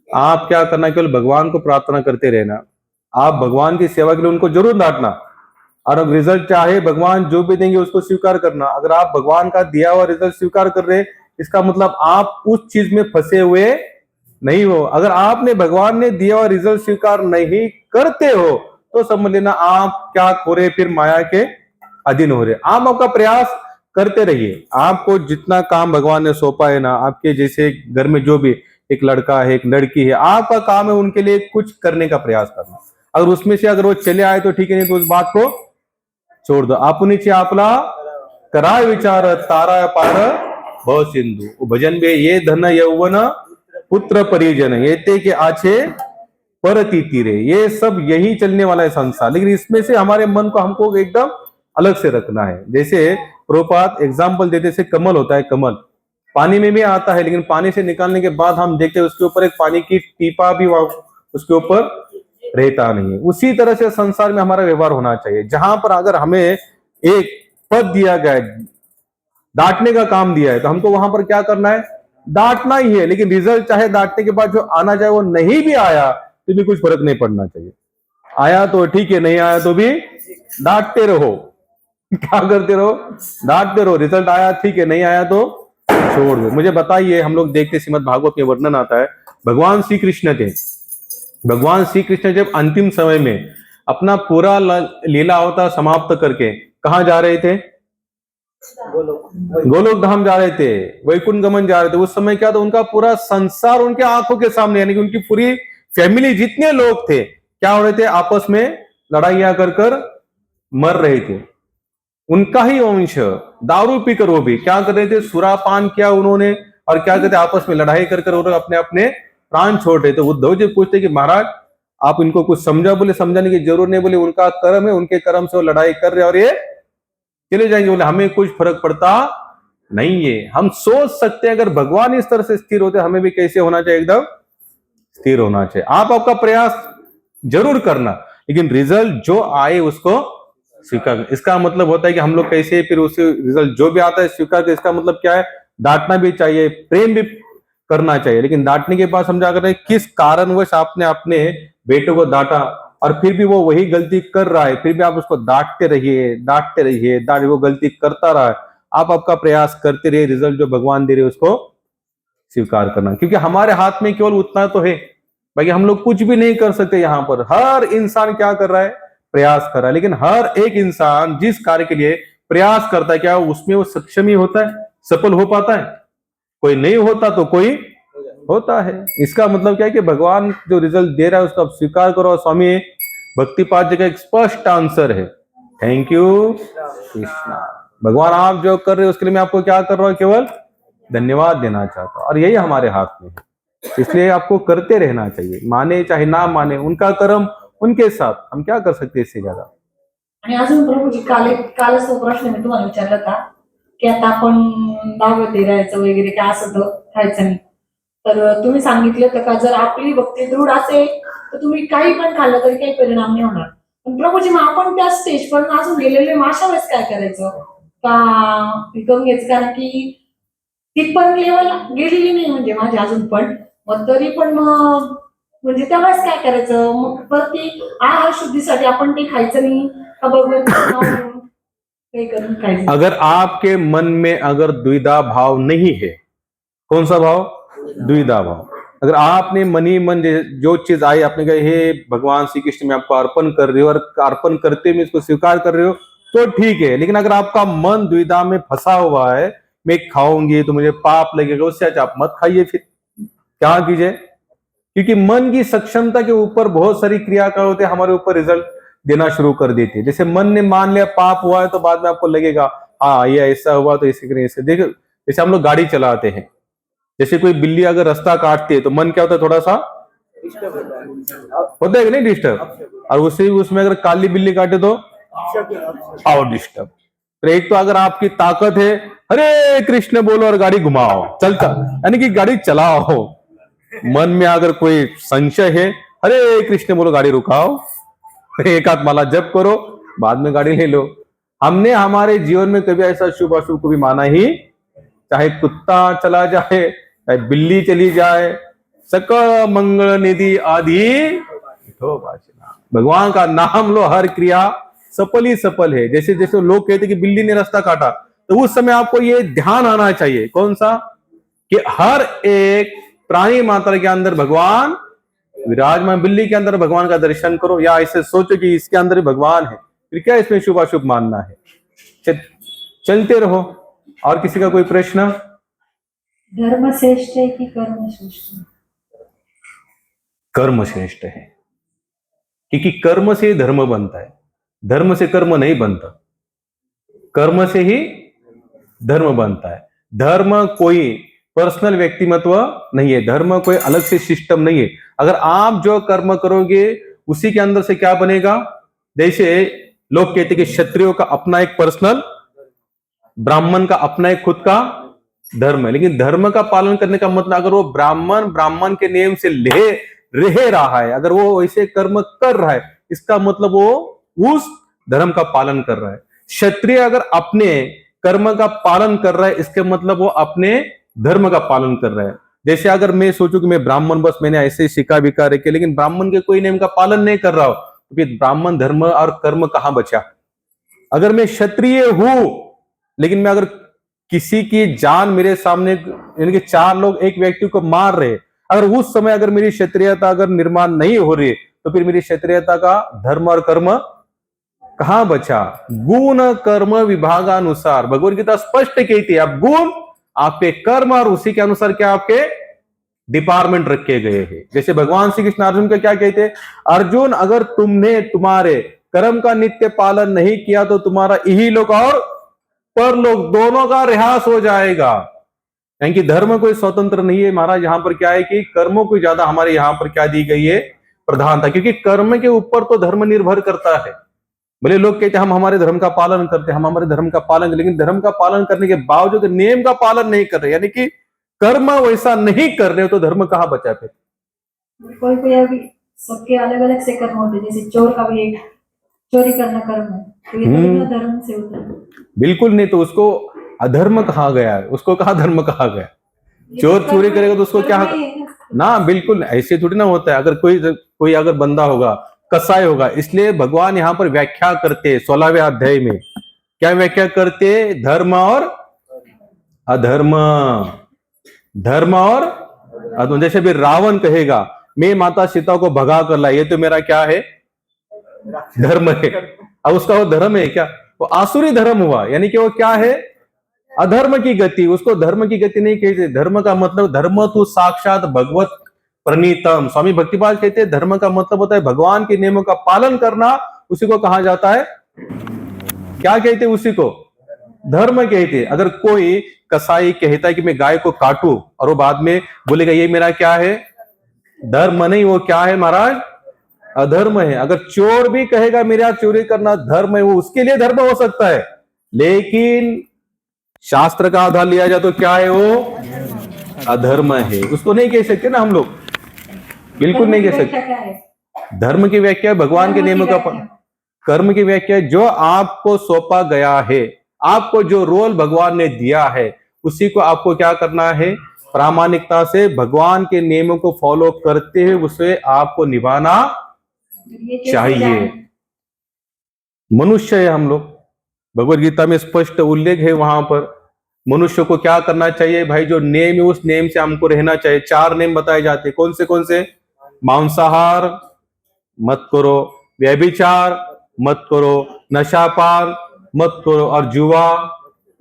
आप क्या करना, केवल भगवान को प्रार्थना करते रहना। आप भगवान की सेवा के लिए उनको जरूर डांटना, और अब रिजल्ट चाहे भगवान जो भी देंगे उसको स्वीकार करना। अगर आप भगवान का दिया हुआ रिजल्ट स्वीकार कर रहे, इसका मतलब आप उस चीज में फंसे हुए नहीं हो। अगर आपने भगवान ने दिया हुआ रिजल्ट स्वीकार नहीं करते हो तो समझ लेना आप क्या हो रहे, फिर माया के अधीन हो रहे। आप आपका प्रयास करते रहिए। आपको जितना काम भगवान ने सौंपा है ना, आपके जैसे घर में जो भी एक लड़का है, एक लड़की है, आपका काम है उनके लिए कुछ करने का प्रयास करना। अगर उसमें से अगर वो चले आए तो ठीक है, नहीं तो उस बात को छोड़ दो। आपणीची आपला कराय विचार, तारा पार भव सिंधु। भजन में ये धन यौवन पुत्र परिजन येते के आछे परती तीरे, ये सब यही चलने वाला है संसार। लेकिन इसमें से हमारे मन को हमको एकदम अलग से रखना है। जैसे प्रभुपाद एग्जाम्पल देते से कमल होता है, कमल पानी में भी आता है, लेकिन पानी से निकालने के बाद हम देखते हैं उसके ऊपर एक पानी की टीपा भी उसके ऊपर रहता नहीं है। उसी तरह से संसार में हमारा व्यवहार होना चाहिए। जहां पर अगर हमें एक पद दिया गया है, डांटने का काम दिया है, तो हमको वहां पर क्या करना है, डांटना ही है। लेकिन रिजल्ट चाहे डांटने के बाद जो आना चाहे वो नहीं भी आया तो भी कुछ फर्क नहीं पड़ना चाहिए। आया तो ठीक है, नहीं आया तो भी डांटते रहो। क्या करते रहो, डांटते रहो। रिजल्ट आया ठीक है, नहीं आया तो छोड़ दो। मुझे बताइए, हम लोग देखते श्रीमद् भागवत में वर्णन आता है, भगवान श्री कृष्ण थे, भगवान श्री कृष्ण जब अंतिम समय में अपना पूरा लीला अवतार समाप्त करके कहां जा रहे थे, गोलोक धाम जा रहे थे, वैकुंठ गमन जा रहे थे। उस समय क्या था, उनका पूरा संसार उनके आंखों के सामने, यानी कि उनकी पूरी फैमिली, जितने लोग थे, क्या हो रहे थे, आपस में लड़ाइयां कर कर मर रहे थे। उनका ही वंश दारू पीकर वो भी क्या कर रहे थे, सुरापान किया उन्होंने, और क्या कहते आपस में लड़ाई कर कर उन्होंने अपने अपने प्राण छोड़ रहे थे। उद्धव जी पूछते कि महाराज आप इनको कुछ समझा, बोले समझाने की जरूरत नहीं, बोले उनका कर्म है, उनके कर्म से वो लड़ाई कर रहे और ये चले जाएंगे। बोले हमें कुछ फर्क पड़ता नहीं है। हम सोच सकते हैं अगर भगवान इस तरह से स्थिर होते, हमें भी कैसे होना चाहिए, एकदम स्थिर होना चाहिए। आप आपका प्रयास जरूर करना, लेकिन रिजल्ट जो आए उसको स्वीकार। इसका मतलब होता है कि हम लोग कैसे फिर उसे रिजल्ट जो भी आता है स्वीकार कर। इसका मतलब क्या है, डांटना भी चाहिए, प्रेम भी करना चाहिए, लेकिन डांटने के बाद समझा कर किस कारणवश आपने अपने बेटे को डांटा और फिर भी वो वही गलती कर रहा है, फिर भी आप उसको डांटते रहिए, डांटते रहिए, वो गलती करता रहा है। आप आपका प्रयास करते रहिए, रिजल्ट जो भगवान दे रहे उसको स्वीकार करना। क्योंकि हमारे हाथ में केवल उतना तो है, बाकी हम लोग कुछ भी नहीं कर सकते। यहाँ पर हर इंसान क्या कर रहा है, प्रयास कर रहा है, लेकिन हर एक इंसान जिस कार्य के लिए प्रयास करता है, क्या उसमें वो सक्षम ही होता है, सफल हो पाता है? कोई नहीं होता तो कोई होता है। इसका मतलब क्या है कि भगवान जो रिजल्ट दे रहा है उसको आप स्वीकार करो। स्वामी भक्तिपाद जी का एक स्पष्ट आंसर है, थैंक यू कृष्णा। भगवान आप जो कर रहे हो उसके लिए मैं आपको क्या कर रहा हूं, केवल धन्यवाद देना चाहता हूं, और यही हमारे हाथ में है। इसलिए आपको करते रहना चाहिए, माने चाहे ना माने, उनका कर्म उनके साथ, हम क्या कर सकते इससे ज्यादा। आणि अजून प्रभूजी कालच तो प्रश्न मी तुम्हाला विचारला होता की आता आपण 10-13 वगैरे काय असं तर खायचं नाही, तर तुम्ही सांगितलं होतं का जर आपली भक्ती दृढ असेल तर तुम्ही काही पण खाल्लं तरी काही परिणाम नाही होणार। पण प्रभूजी मग आपण त्या स्टेज पर्यंत अजून गेलेले, मग अशा वेळेस काय करायचं, का हे करून घ्यायचं? कारण की तिथपर्यंत लेवल गेलेली नाही म्हणजे माझी अजून पण, मग तरी पण मग म्हणजे त्यावेळेस काय करायचं, मग परती आहार शुद्धीसाठी आपण ते खायचं नाही का, भगवंताचं नाव घेऊन काही करून खायचं? अगर आपके मन में अगर द्विधा भाव नहीं है, कौन सा भाव, द्विधा भाव, अगर आपने मनी मन जो चीज आई आपने कहा हे भगवान श्री कृष्ण में आपको अर्पण कर रहे हो और अर्पण करते में इसको स्वीकार कर रहे हो तो ठीक है। लेकिन अगर आपका मन द्विधा में फंसा हुआ है, मैं खाऊंगी तो मुझे पाप लगेगा, उससे अच्छा आप मत खाइए। फिर क्या कीजिए, क्योंकि मन की सक्षमता के ऊपर बहुत सारी क्रिया का होते हमारे ऊपर रिजल्ट देना शुरू कर देती है। जैसे मन ने मान लिया पाप हुआ है तो बाद में आपको लगेगा हाँ ये ऐसा हुआ तो ऐसे करें, ऐसे। देखो जैसे हम लोग गाड़ी चलाते हैं, जैसे कोई बिल्ली अगर रास्ता काटती है तो मन क्या होता है, थोड़ा सा होता है कि नहीं डिस्टर्ब, और उसमें अगर काली बिल्ली काटे तो और डिस्टर्ब। तो एक तो अगर आपकी ताकत है हरे कृष्ण बोलो और गाड़ी घुमाओ, चलता यानी कि गाड़ी चलाओ। मन में अगर कोई संशय है हरे कृष्ण बोलो गाड़ी रुकाओ, एक हाथ माला जप करो, बाद में गाड़ी ले लो। हमने हमारे जीवन में कभी ऐसा शुभ अशुभ को भी माना ही, चाहे कुत्ता चला जाए, चाहे बिल्ली चली जाए, सकल मंगल निधि आदि तो भगवान का नाम लो, हर क्रिया सफल ही सफल है। जैसे जैसे लोग कहते कि बिल्ली ने रास्ता काटा, तो उस समय आपको ये ध्यान आना चाहिए, कौन सा, कि हर एक प्राणी मात्रा के अंदर भगवान विराजमान। बिल्ली के अंदर भगवान का दर्शन करो, या ऐसे सोचो कि इसके अंदर ही भगवान है, फिर क्या इसमें शुभ अशुभ मानना है। चलते रहो। और किसी का कोई प्रश्न? धर्म श्रेष्ठ है कि कर्म श्रेष्ठ है? कर्म श्रेष्ठ है, क्योंकि कर्म से धर्म बनता है, धर्म से कर्म नहीं बनता, कर्म से ही धर्म बनता है। धर्म कोई पर्सनल व्यक्तिमत्व नहीं है, धर्म कोई अलग से सिस्टम नहीं है। अगर आप जो कर्म करोगे उसी के अंदर से क्या बनेगा, जैसे लोग कहते कि क्षत्रियों का अपना एक पर्सनल, ब्राह्मण का अपना एक खुद का धर्म है, लेकिन धर्म का पालन करने का मतलब, अगर वो ब्राह्मण के नियम से रह रहा है, अगर वो वैसे कर्म कर रहा है, इसका मतलब वो उस धर्म का पालन कर रहा है। क्षत्रिय अगर अपने कर्म का पालन कर रहा है, इसके मतलब वो अपने धर्म का पालन कर रहा है। जैसे अगर मैं सोचूं कि मैं ब्राह्मण, बस मैंने ऐसे ही शिका विकार रखे, लेकिन ब्राह्मण के कोई नियम का पालन नहीं कर रहा हो, तो फिर ब्राह्मण धर्म और कर्म कहां बचा। अगर मैं क्षत्रिय हूं, लेकिन मैं अगर किसी की जान मेरे सामने, यानी कि 4 लोग एक व्यक्ति को मार रहे, अगर उस समय अगर मेरी क्षत्रियता अगर निर्माण नहीं हो रही, तो फिर मेरी क्षत्रियता का धर्म और कर्म कहां बचा। गुण कर्म विभागानुसार भगवत गीता स्पष्ट कहती है, अब गुण आपके कर्म और उसी के अनुसार क्या आपके डिपार्टमेंट रखे गए हैं। जैसे भगवान श्री कृष्ण अर्जुन का क्या कहते हैं, अर्जुन अगर तुमने तुम्हारे कर्म का नित्य पालन नहीं किया तो तुम्हारा यही लोक और परलोक दोनों का ह्रास हो जाएगा। यानी धर्म कोई स्वतंत्र नहीं है महाराज। यहाँ पर क्या है कि कर्मों को ज्यादा हमारे यहाँ पर क्या दी गई है, प्रधानता, क्योंकि कर्म के ऊपर तो धर्म निर्भर करता है। भले लोग कहते हैं हम हमारे धर्म का पालन करते हैं, हम हमारे धर्म का पालन, लेकिन धर्म का पालन करने के बावजूद नियम का पालन नहीं कर रहे, यानी कि कर्म वैसा नहीं कर रहे, तो धर्म कहाँ बचा फिर। कोई कोई अभी सबके अलग अलग से कर्म होते, जैसे चोर का भी एक चोरी करना कर्म है, तो ये तो बिना धर्म से होता है। बिल्कुल नहीं, तो उसको अधर्म कहा गया है, उसको कहा धर्म कहा गया। चोर चोरी करेगा तो उसको क्या ना, बिल्कुल ऐसे थोड़ी ना होता है। अगर कोई अगर बंदा होगा, कसाई होगा, इसलिए भगवान यहाँ पर व्याख्या करते 16वें अध्याय में, क्या व्याख्या करते, धर्म और अधर्म, धर्म और अधर्म। जैसे भी रावण कहेगा मैं माता सीता को भगा कर ला, ये तो मेरा क्या है, धर्म है। अब उसका वो धर्म है क्या, वो आसुरी धर्म हुआ, यानी कि वो क्या है, अधर्म की गति। उसको धर्म की गति नहीं कहते। धर्म का मतलब, धर्म तो साक्षात भगवत प्रणीतम। स्वामी भक्तिपाद कहते हैं धर्म का मतलब होता है भगवान के नियमों का पालन करना, उसी को कहा जाता है, क्या कहते हैं, उसी को धर्म कहते हैं। अगर कोई कसाई कहता है कि मैं गाय को काटूं, और वो बाद में बोलेगा ये मेरा क्या है, धर्म नहीं, वो क्या है महाराज, अधर्म है। अगर चोर भी कहेगा मेरा चोरी करना धर्म है, वो उसके लिए धर्म हो सकता है, लेकिन शास्त्र का आधार लिया जाए तो क्या है, वो अधर्म है, उसको नहीं कह सकते ना हम लोग, बिल्कुल नहीं कह सकते। धर्म की व्याख्या भगवान के नियमों का, कर्म की व्याख्या जो आपको सौंपा गया है, आपको जो रोल भगवान ने दिया है, उसी को आपको क्या करना है, प्रामाणिकता से भगवान के नियमों को फॉलो करते हुए उसे आपको निभाना चाहिए। मनुष्य है हम लोग, भगवत गीता में स्पष्ट उल्लेख है, वहां पर मनुष्य को क्या करना चाहिए भाई, जो नेम है उस नेम से हमको रहना चाहिए। 4 नेम बताए जाते, कौन से, मांसाहार मत करो, व्यभिचार मत करो, नशापान मत करो, और जुआ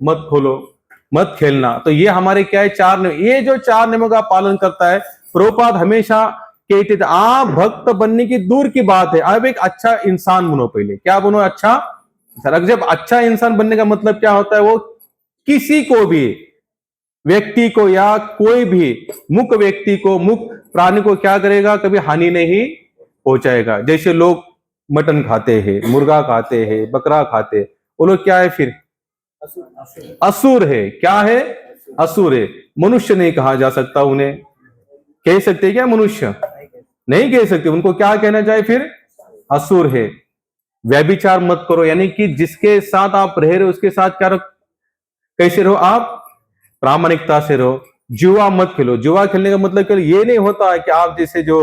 मत खेलना। तो ये हमारे क्या है, 4 नियम। ये जो 4 नियमों का पालन करता है, प्रभुपाद हमेशा कहते थे आप भक्त बनने की दूर की बात है, अब एक अच्छा इंसान बनो। पहले क्या बनो, अच्छा। जब अच्छा इंसान बनने का मतलब क्या होता है, वो किसी को भी व्यक्ति को या कोई भी मुक व्यक्ति को, मुक प्राणी को क्या करेगा, कभी हानि नहीं पहुंचाएगा। जैसे लोग मटन खाते हैं, मुर्गा खाते हैं, बकरा खाते, वो लोग क्या है, फिर असुर है। क्या है, असुर है। मनुष्य नहीं कहा जा सकता उन्हें, कह सकते क्या मनुष्य, नहीं कह सकते, उनको क्या कहना चाहिए, फिर असुर है। व्यभिचार मत करो, यानी कि जिसके साथ आप रह रहे हो उसके साथ क्या कैसे रहो आप, प्रामाणिकता से रहो। जुआ मत खेलो। जुआ खेलने का मतलब केवल ये नहीं होता है कि आप जैसे जो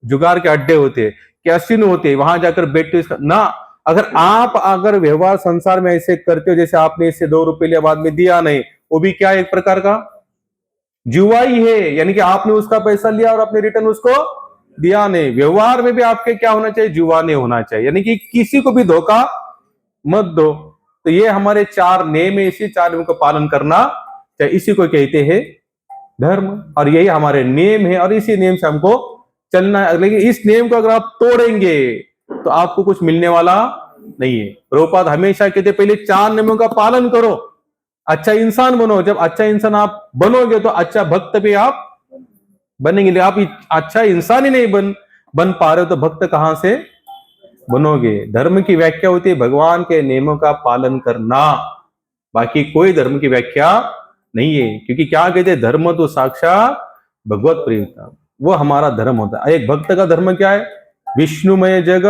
जुगार के अड्डे होते हैं, कैसीनो होते हैं, वहां जाकर बैठते हो ना। अगर व्यवहार संसार में ऐसे करते हो, जैसे आपने इससे 2 रुपए लिया बाद में दिया नहीं, वो भी क्या एक प्रकार का जुआ ही है, यानी कि आपने उसका पैसा लिया और अपने रिटर्न उसको दिया नहीं। व्यवहार में भी आपके क्या होना चाहिए, जुआ नहीं होना चाहिए, यानी कि किसी को भी धोखा मत दो। तो ये हमारे 4 नेम है, इसी 4 नियम का पालन करना चाहिए, इसी को कहते हैं धर्म। और यही हमारे नियम है और इसी नियम से हमको चलना है। लेकिन इस नियम को अगर आप तोड़ेंगे तो आपको कुछ मिलने वाला नहीं है। प्रभुपाद हमेशा कहते पहले 4 नियमों का पालन करो, अच्छा इंसान बनो। जब अच्छा इंसान आप बनोगे तो अच्छा भक्त भी आप बनेंगे। आप अच्छा इंसान ही नहीं बन पा रहे हो तो भक्त कहां से बनोगे। धर्म की व्याख्या होती है भगवान के नियमों का पालन करना, बाकी कोई धर्म की व्याख्या नहीं है। क्योंकि क्या कहते हैं, धर्म तो साक्षात भगवत प्रेरित, वो हमारा धर्म होता है। एक भक्त का धर्म क्या है, विष्णुमय जग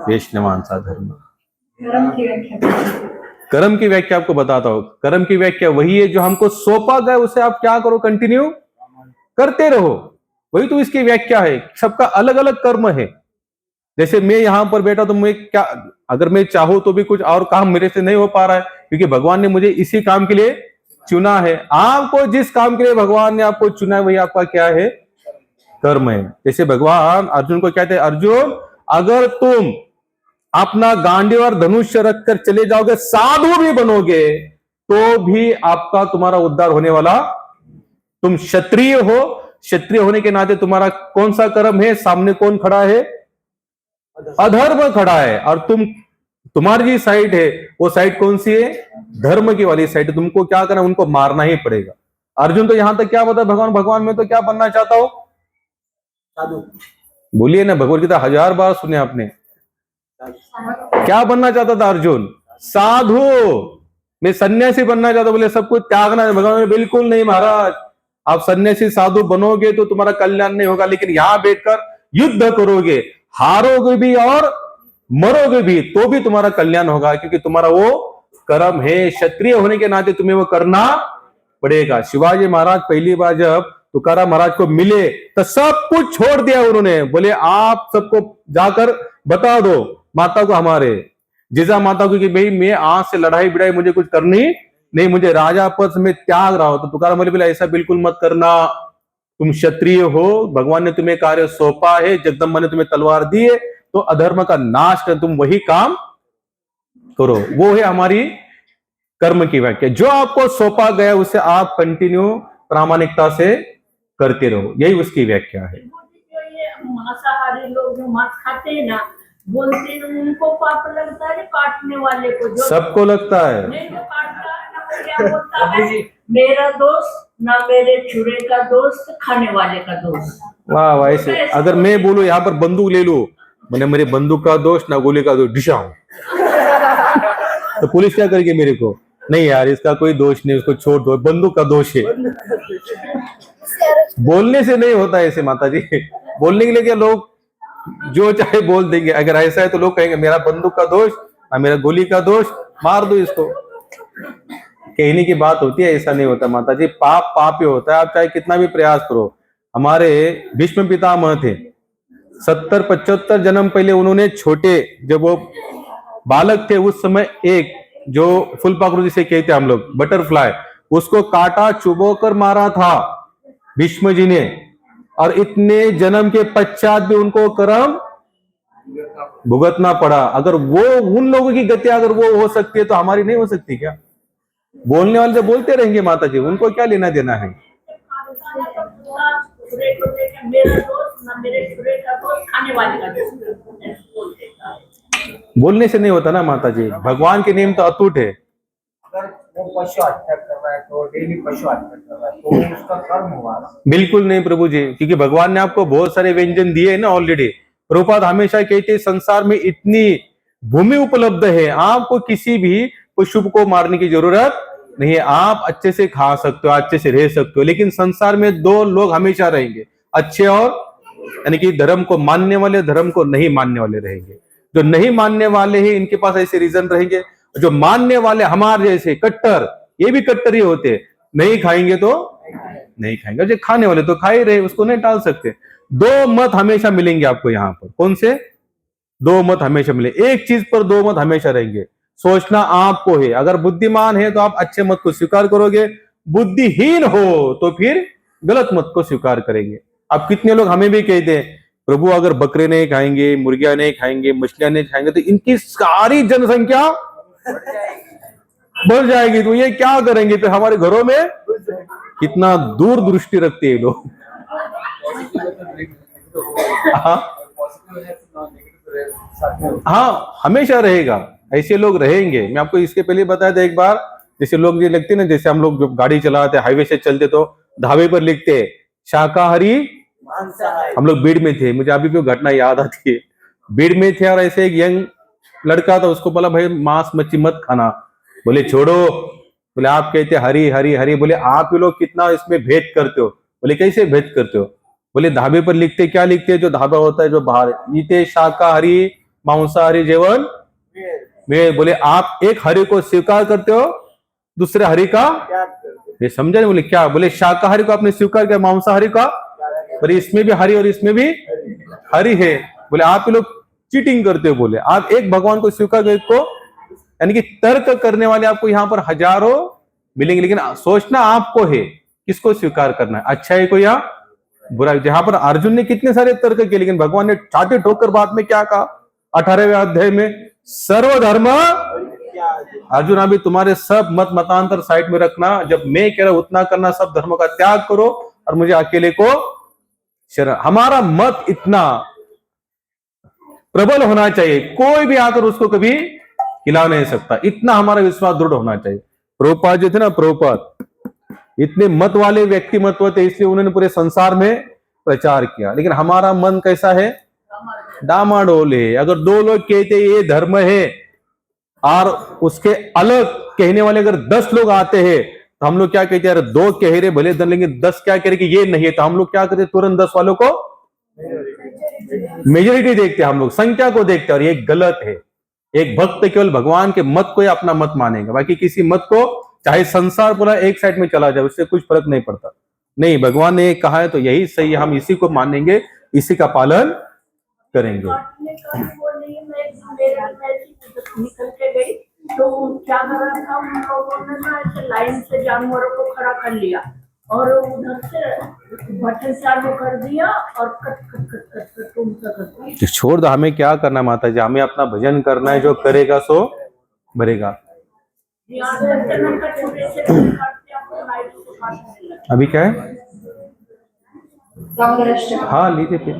वैष्णवांसा धर्म। कर्म की व्याख्या कर्म की व्याख्या आपको बताता हूं। कर्म की व्याख्या वही है जो हमको सौंपा गया, उसे आप क्या करो, कंटिन्यू करते रहो, वही तो इसकी व्याख्या है। सबका अलग अलग कर्म है। जैसे मैं यहां पर बैठा तो मैं क्या, अगर मैं चाहूं तो भी कुछ और काम मेरे से नहीं हो पा रहा है, क्योंकि भगवान ने मुझे इसी काम के लिए चुना है। आपको जिस काम के लिए भगवान ने आपको चुना है वही आपका क्या है, कर्म है। जैसे भगवान अर्जुन को कहते हैं, अर्जुन अगर तुम अपना गांडीव और धनुष्य रखकर चले जाओगे, साधु भी बनोगे, तो भी आपका तुम्हारा उद्धार होने वाला। तुम क्षत्रिय हो, क्षत्रिय होने के नाते तुम्हारा कौन सा कर्म है, सामने कौन खड़ा है, अधर्म खड़ा है। और तुम्हारी जो साइड है वो साइड कौन सी है, धर्म की वाली साइड। तुमको क्या करना, उनको मारना ही पड़ेगा। अर्जुन तो यहां तक क्या बता, भगवान मैं तो क्या बनना चाहता हूं, साधु। बोलिए ना, भगवत गीता 1000 बार सुने आपने। क्या बनना चाहता था अर्जुन, साधु। मैं सन्यासी बनना चाहता, बोले सब कुछ त्यागना है। भगवान ने बिल्कुल नहीं महाराज, आप सन्यासी साधु बनोगे तो तुम्हारा कल्याण नहीं होगा, लेकिन यहां बैठकर युद्ध करोगे, हारोगे भी और मरोगे भी, तो भी तुम्हारा कल्याण होगा, क्योंकि तुम्हारा वो कर्म है। क्षत्रिय होने के नाते तुम्हें वो करना पड़ेगा। शिवाजी महाराज पहली बार जब तुकाराम महाराज को मिले तो सब कुछ छोड़ दिया उन्होंने। बोले आप सबको जाकर बता दो माता को, हमारे जिजा माता को, कि भाई मैं आज से लड़ाई बिड़ाई मुझे कुछ करनी नहीं, मुझे राजा पद में त्याग रहा हो। तो तुकाराम बोले ऐसा बिल्कुल मत करना, तुम क्षत्रिय हो, भगवान ने तुम्हें कार्य सौंपा है, जगदम्बा ने तुम्हें तलवार दी है, तो अधर्म का नाश कर तुम वही काम करो। वो है हमारी कर्म की व्याख्या। जो आपको सौंपा गया उसे आप कंटिन्यू प्रामाणिकता से करते रहो, यही उसकी व्याख्या है। ये मांसाहारी लोग जो मांस खाते हैं ना, बोलते हैं उनको पाप लगता है, काटने वाले को जो सबको लगता है। नहीं, जो काटता है ना वो क्या बोलता है, मेरा दोस्त ना मेरे छुरे का दोस्त, खाने वाले का दोस्त। वाह वाह, ऐसे अगर मैं बोलूं यहाँ पर बंदूक ले लूं, मैंने मेरे बंदूक का दोस्त ना गोली का दोस्त, डिशाऊं, तो पुलिस क्या करेगी मेरे को, नहीं यार इसका कोई दोष नहीं, उसको छोड़ दो, बंदूक का दोष है। बोलने से नहीं होता ऐसे माता जी, बोलने के लिए क्या लोग जो चाहे बोल देंगे। अगर ऐसा है तो लोग कहेंगे मेरा बंदूक का दोष ना मेरा गोली का दोष, मार दो इसको। कहने की बात होती है, ऐसा नहीं होता माता जी। पाप पाप ही होता है, आप चाहे कितना भी प्रयास करो। हमारे भीष्म पितामह थे, 70-75 जन्म पहले उन्होंने छोटे, जब वो बालक थे उस समय, एक जो फुलपाखरू जिसे कहते हैं हम लोग, बटरफ्लाई, उसको काटा चुबोकर मारा था भीष्म जी ने। और इतने जन्म के पश्चात भी उनको कर्म भुगतना पड़ा। अगर वो उन लोगों की गति अगर वो हो सकती है तो हमारी नहीं हो सकती क्या? बोलने वाले तो बोलते रहेंगे माता जी, उनको क्या लेना देना है। मेरा दोस्त ना मेरे छुरे का दोस्त, खाने वाले का दोस्त। बोलने से नहीं होता ना माता जी, भगवान के नियम तो अटूट है। अगर वो पशु हत्या कर रहा है तो डेली पशु हत्या कर रहा है तो उसका कर्म हुआ ना? बिल्कुल नहीं प्रभु जी, क्योंकि भगवान ने आपको बहुत सारे व्यंजन दिए हैं ना ऑलरेडी। प्रभुपाद हमेशा कहते हैं संसार में इतनी भूमि उपलब्ध है, आपको किसी भी पशु को मारने की जरूरत नहीं है। आप अच्छे से खा सकते हो, अच्छे से रह सकते हो, लेकिन संसार में 2 लोग हमेशा रहेंगे, अच्छे और यानी कि धर्म को मानने वाले, धर्म को नहीं मानने वाले रहेंगे। जो नहीं मानने वाले हैं इनके पास ऐसे रीजन रहेंगे, जो मानने वाले हमारे जैसे कट्टर, ये भी कट्टर ही होते हैं, नहीं खाएंगे तो नहीं खाएंगे, जो खाने वाले तो खा ही रहे, उसको नहीं टाल सकते। दो मत हमेशा मिलेंगे आपको यहाँ पर। कौन से दो मत हमेशा मिले? एक चीज पर दो मत हमेशा रहेंगे। सोचना आपको है, अगर बुद्धिमान है तो आप अच्छे मत को स्वीकार करोगे, बुद्धिहीन हो तो फिर गलत मत को स्वीकार करेंगे। अब कितने लोग हमें भी कहते हैं प्रभु अगर बकरे नहीं खाएंगे, मुर्गियां नहीं खाएंगे, मछलियां नहीं खाएंगे तो इनकी सारी जनसंख्या बढ़ जाएगी, तो ये क्या करेंगे फिर हमारे घरों में? कितना दूर दृष्टि रखते हैं लोग। हाँ, हमेशा रहेगा, ऐसे लोग रहेंगे। मैं आपको इसके पहले बताया था एक बार, जैसे लोग ये लिखते ना, जैसे हम लोग जब गाड़ी चलाते हाईवे से चलते तो ढाबे पर लिखते शाकाहारी, हम लोग भीड़ में थे, मुझे अभी भी घटना याद आती है। भीड़ में थे और ऐसे एक यंग लड़का था, उसको बोला भाई मांस मच्छी मत खाना, बोले छोड़ो, बोले आप कहते हरी हरी हरी, बोले आप ही लोग कितना इसमें भेद करते हो, बोले कैसे भेद करते हो, बोले ढाबे पर लिखते क्या लिखते हैं, जो ढाबा होता है जो बाहर, इथे शाकाहारी मांसाहारी जेवण में, बोले आप एक हरि को स्वीकार करते हो, दूसरे हरि का ये समझा नहीं, बोले क्या, बोले शाकाहारी को आपने स्वीकार किया, मांसाहारी का, बोले इसमें भी हरि और इसमें भी हरि है, बोले आप ही लोग चीटिंग करते हो, बोले आप एक भगवान को स्वीकार करते को, यानी कि तर्क करने वाले आपको यहाँ पर हजारों मिलेंगे, लेकिन सोचना आपको है किसको स्वीकार करना है, अच्छा है को या बुरा। जहां पर अर्जुन ने कितने सारे तर्क किए, लेकिन भगवान ने छाती ठोकर बाद में क्या कहा 18वें अध्याय में, सर्वधर्म, अर्जुन अभी तुम्हारे सब मत मतांतर साइड में रखना, जब मैं कह रहा हूं उतना करना, सब धर्मों का त्याग करो और मुझे अकेले को शरण। हमारा मत इतना प्रबल होना चाहिए, कोई भी आकर उसको कभी हिला नहीं सकता, इतना हमारा विश्वास दृढ़ होना चाहिए। प्रभुपाद जो थे ना, प्रभुपाद इतने मत वाले व्यक्तिमत्व थे, इसलिए उन्होंने पूरे संसार में प्रचार किया, लेकिन हमारा मन कैसा है, डामाडोल है। अगर दो लोग कहते ये धर्म है और उसके अलग कहने वाले अगर 10 लोग आते हैं तो हम लोग क्या कहते हैं, अरे 2 कह रहे भले धन, लेकिन 10 क्या कह रहे कि ये नहीं है, तो हम लोग क्या करते, तुरंत 10 वालों को मेजोरिटी देखते हैं, हम लोग संख्या को देखते हैं, और ये गलत है। एक भक्त केवल भगवान के मत को ही अपना मत मानेगा, बाकी किसी मत को चाहे संसार पूरा एक साइड में चला जाए उससे कुछ फर्क नहीं पड़ता। नहीं, भगवान ने कहा है तो यही सही है, हम इसी को मानेंगे, इसी का पालन करेंगे। निकल के गई तो क्या करा था, उन लोगों ने ना ऐसे लाइन से जानवरों को खड़ा कर लिया और उधर से बटन चालू कर दिया और cut cut cut cut cut उनका कर दिया। छोड़ दो, हमें क्या करना माता जी, हमें अपना भजन करना है, जो करेगा सो भरेगा। अभी क्या है, हाँ लीजिए फिर।